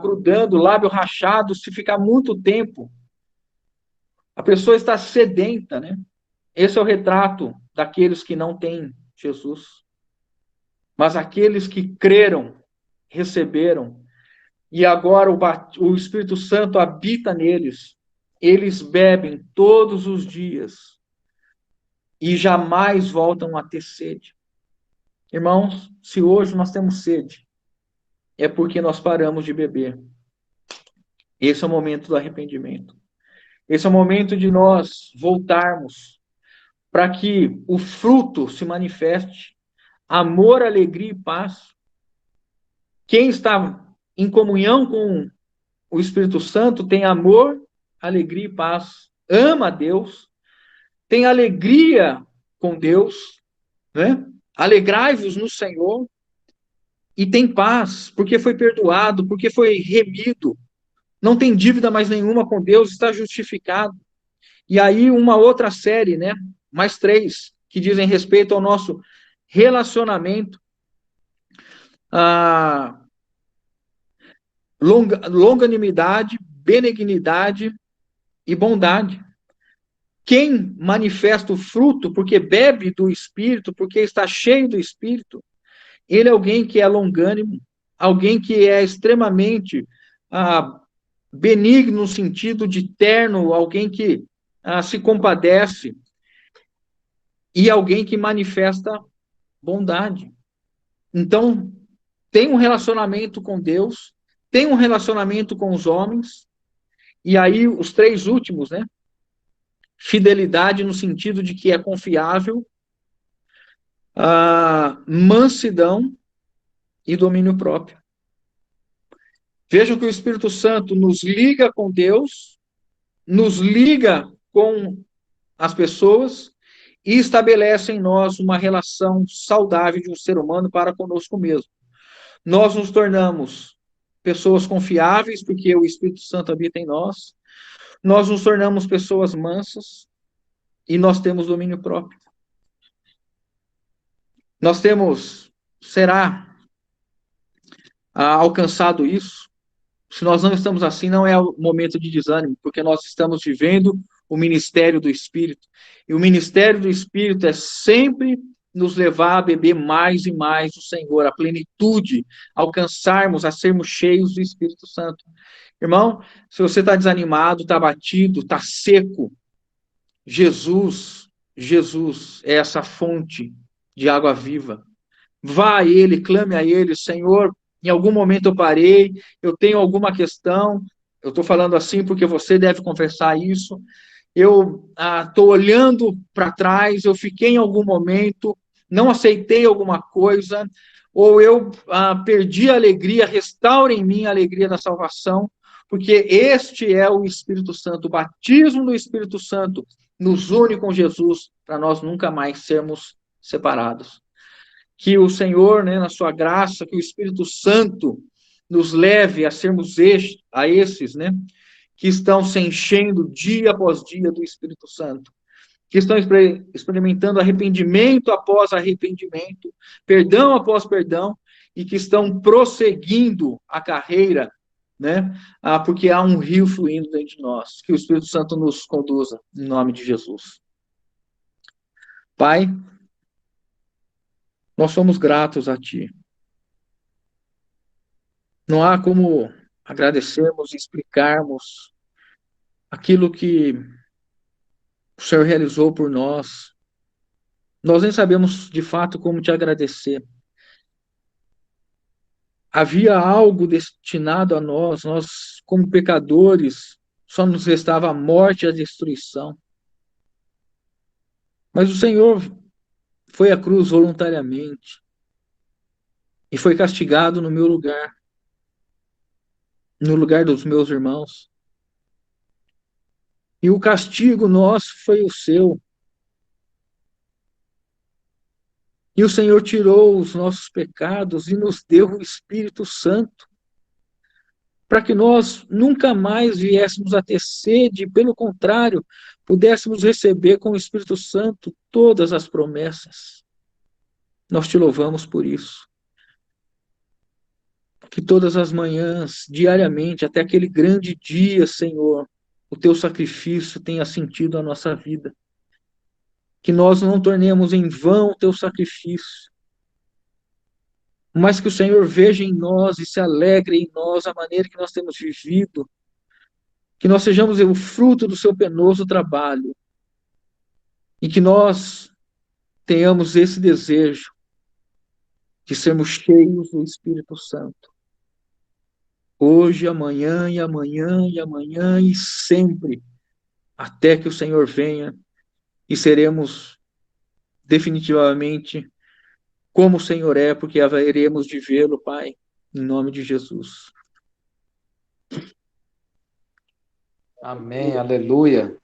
grudando, o lábio rachado, se ficar muito tempo. A pessoa está sedenta, né? Esse é o retrato daqueles que não têm Jesus. Mas aqueles que creram, receberam, e agora o Espírito Santo habita neles, eles bebem todos os dias e jamais voltam a ter sede. Irmãos, se hoje nós temos sede, é porque nós paramos de beber. Esse é o momento do arrependimento. Esse é o momento de nós voltarmos para que o fruto se manifeste, amor, alegria e paz. Quem está em comunhão com o Espírito Santo tem amor, alegria e paz, ama a Deus, tem alegria com Deus, né? Alegrai-vos no Senhor e tem paz, porque foi perdoado, porque foi remido, não tem dívida mais nenhuma com Deus, está justificado. E aí uma outra série, né? Mais três, que dizem respeito ao nosso relacionamento, a longanimidade, benignidade e bondade. Quem manifesta o fruto, porque bebe do Espírito, porque está cheio do Espírito, ele é alguém que é longânimo, alguém que é extremamente benigno no sentido de terno, alguém que se compadece e alguém que manifesta bondade. Então, tem um relacionamento com Deus, tem um relacionamento com os homens, e aí os três últimos, né? Fidelidade no sentido de que é confiável, mansidão e domínio próprio. Vejam que o Espírito Santo nos liga com Deus, nos liga com as pessoas e estabelece em nós uma relação saudável de um ser humano para conosco mesmo. Nós nos tornamos pessoas confiáveis, porque o Espírito Santo habita em nós. Nós nos tornamos pessoas mansas e nós temos domínio próprio. Nós temos, será alcançado isso? Se nós não estamos assim, não é o momento de desânimo, porque nós estamos vivendo o ministério do Espírito. E o ministério do Espírito é sempre nos levar a beber mais e mais do Senhor, a plenitude, alcançarmos, a sermos cheios do Espírito Santo. Irmão, se você está desanimado, está abatido, está seco, Jesus é essa fonte de água viva. Vá a Ele, clame a Ele, Senhor, em algum momento eu parei, eu tenho alguma questão, eu estou falando assim porque você deve confessar isso, eu estou olhando para trás, eu fiquei em algum momento, não aceitei alguma coisa, ou eu perdi a alegria, restaure em mim a alegria da salvação, porque este é o Espírito Santo, o batismo do Espírito Santo nos une com Jesus, para nós nunca mais sermos separados. Que o Senhor, né, na sua graça, que o Espírito Santo nos leve a sermos esses, né, que estão se enchendo dia após dia do Espírito Santo, que estão experimentando arrependimento após arrependimento, perdão após perdão, e que estão prosseguindo a carreira, né, porque há um rio fluindo dentro de nós. Que o Espírito Santo nos conduza, em nome de Jesus. Pai, nós somos gratos a Ti. Não há como agradecermos e explicarmos aquilo que o Senhor realizou por nós. Nós nem sabemos de fato como te agradecer. Havia algo destinado a nós, nós, como pecadores, só nos restava a morte e a destruição. Mas o Senhor foi à cruz voluntariamente e foi castigado no meu lugar, no lugar dos meus irmãos. E o castigo nosso foi o seu. E o Senhor tirou os nossos pecados e nos deu o Espírito Santo, para que nós nunca mais viéssemos a ter sede, pelo contrário, pudéssemos receber com o Espírito Santo todas as promessas. Nós te louvamos por isso. Que todas as manhãs, diariamente, até aquele grande dia, Senhor, o teu sacrifício tenha sentido a nossa vida. Que nós não tornemos em vão o teu sacrifício, mas que o Senhor veja em nós e se alegre em nós a maneira que nós temos vivido, que nós sejamos o fruto do seu penoso trabalho e que nós tenhamos esse desejo de sermos cheios do Espírito Santo. Hoje, amanhã e amanhã e amanhã e sempre, até que o Senhor venha e seremos definitivamente como o Senhor é, porque haveremos de vê-lo, Pai, em nome de Jesus. Amém, aleluia.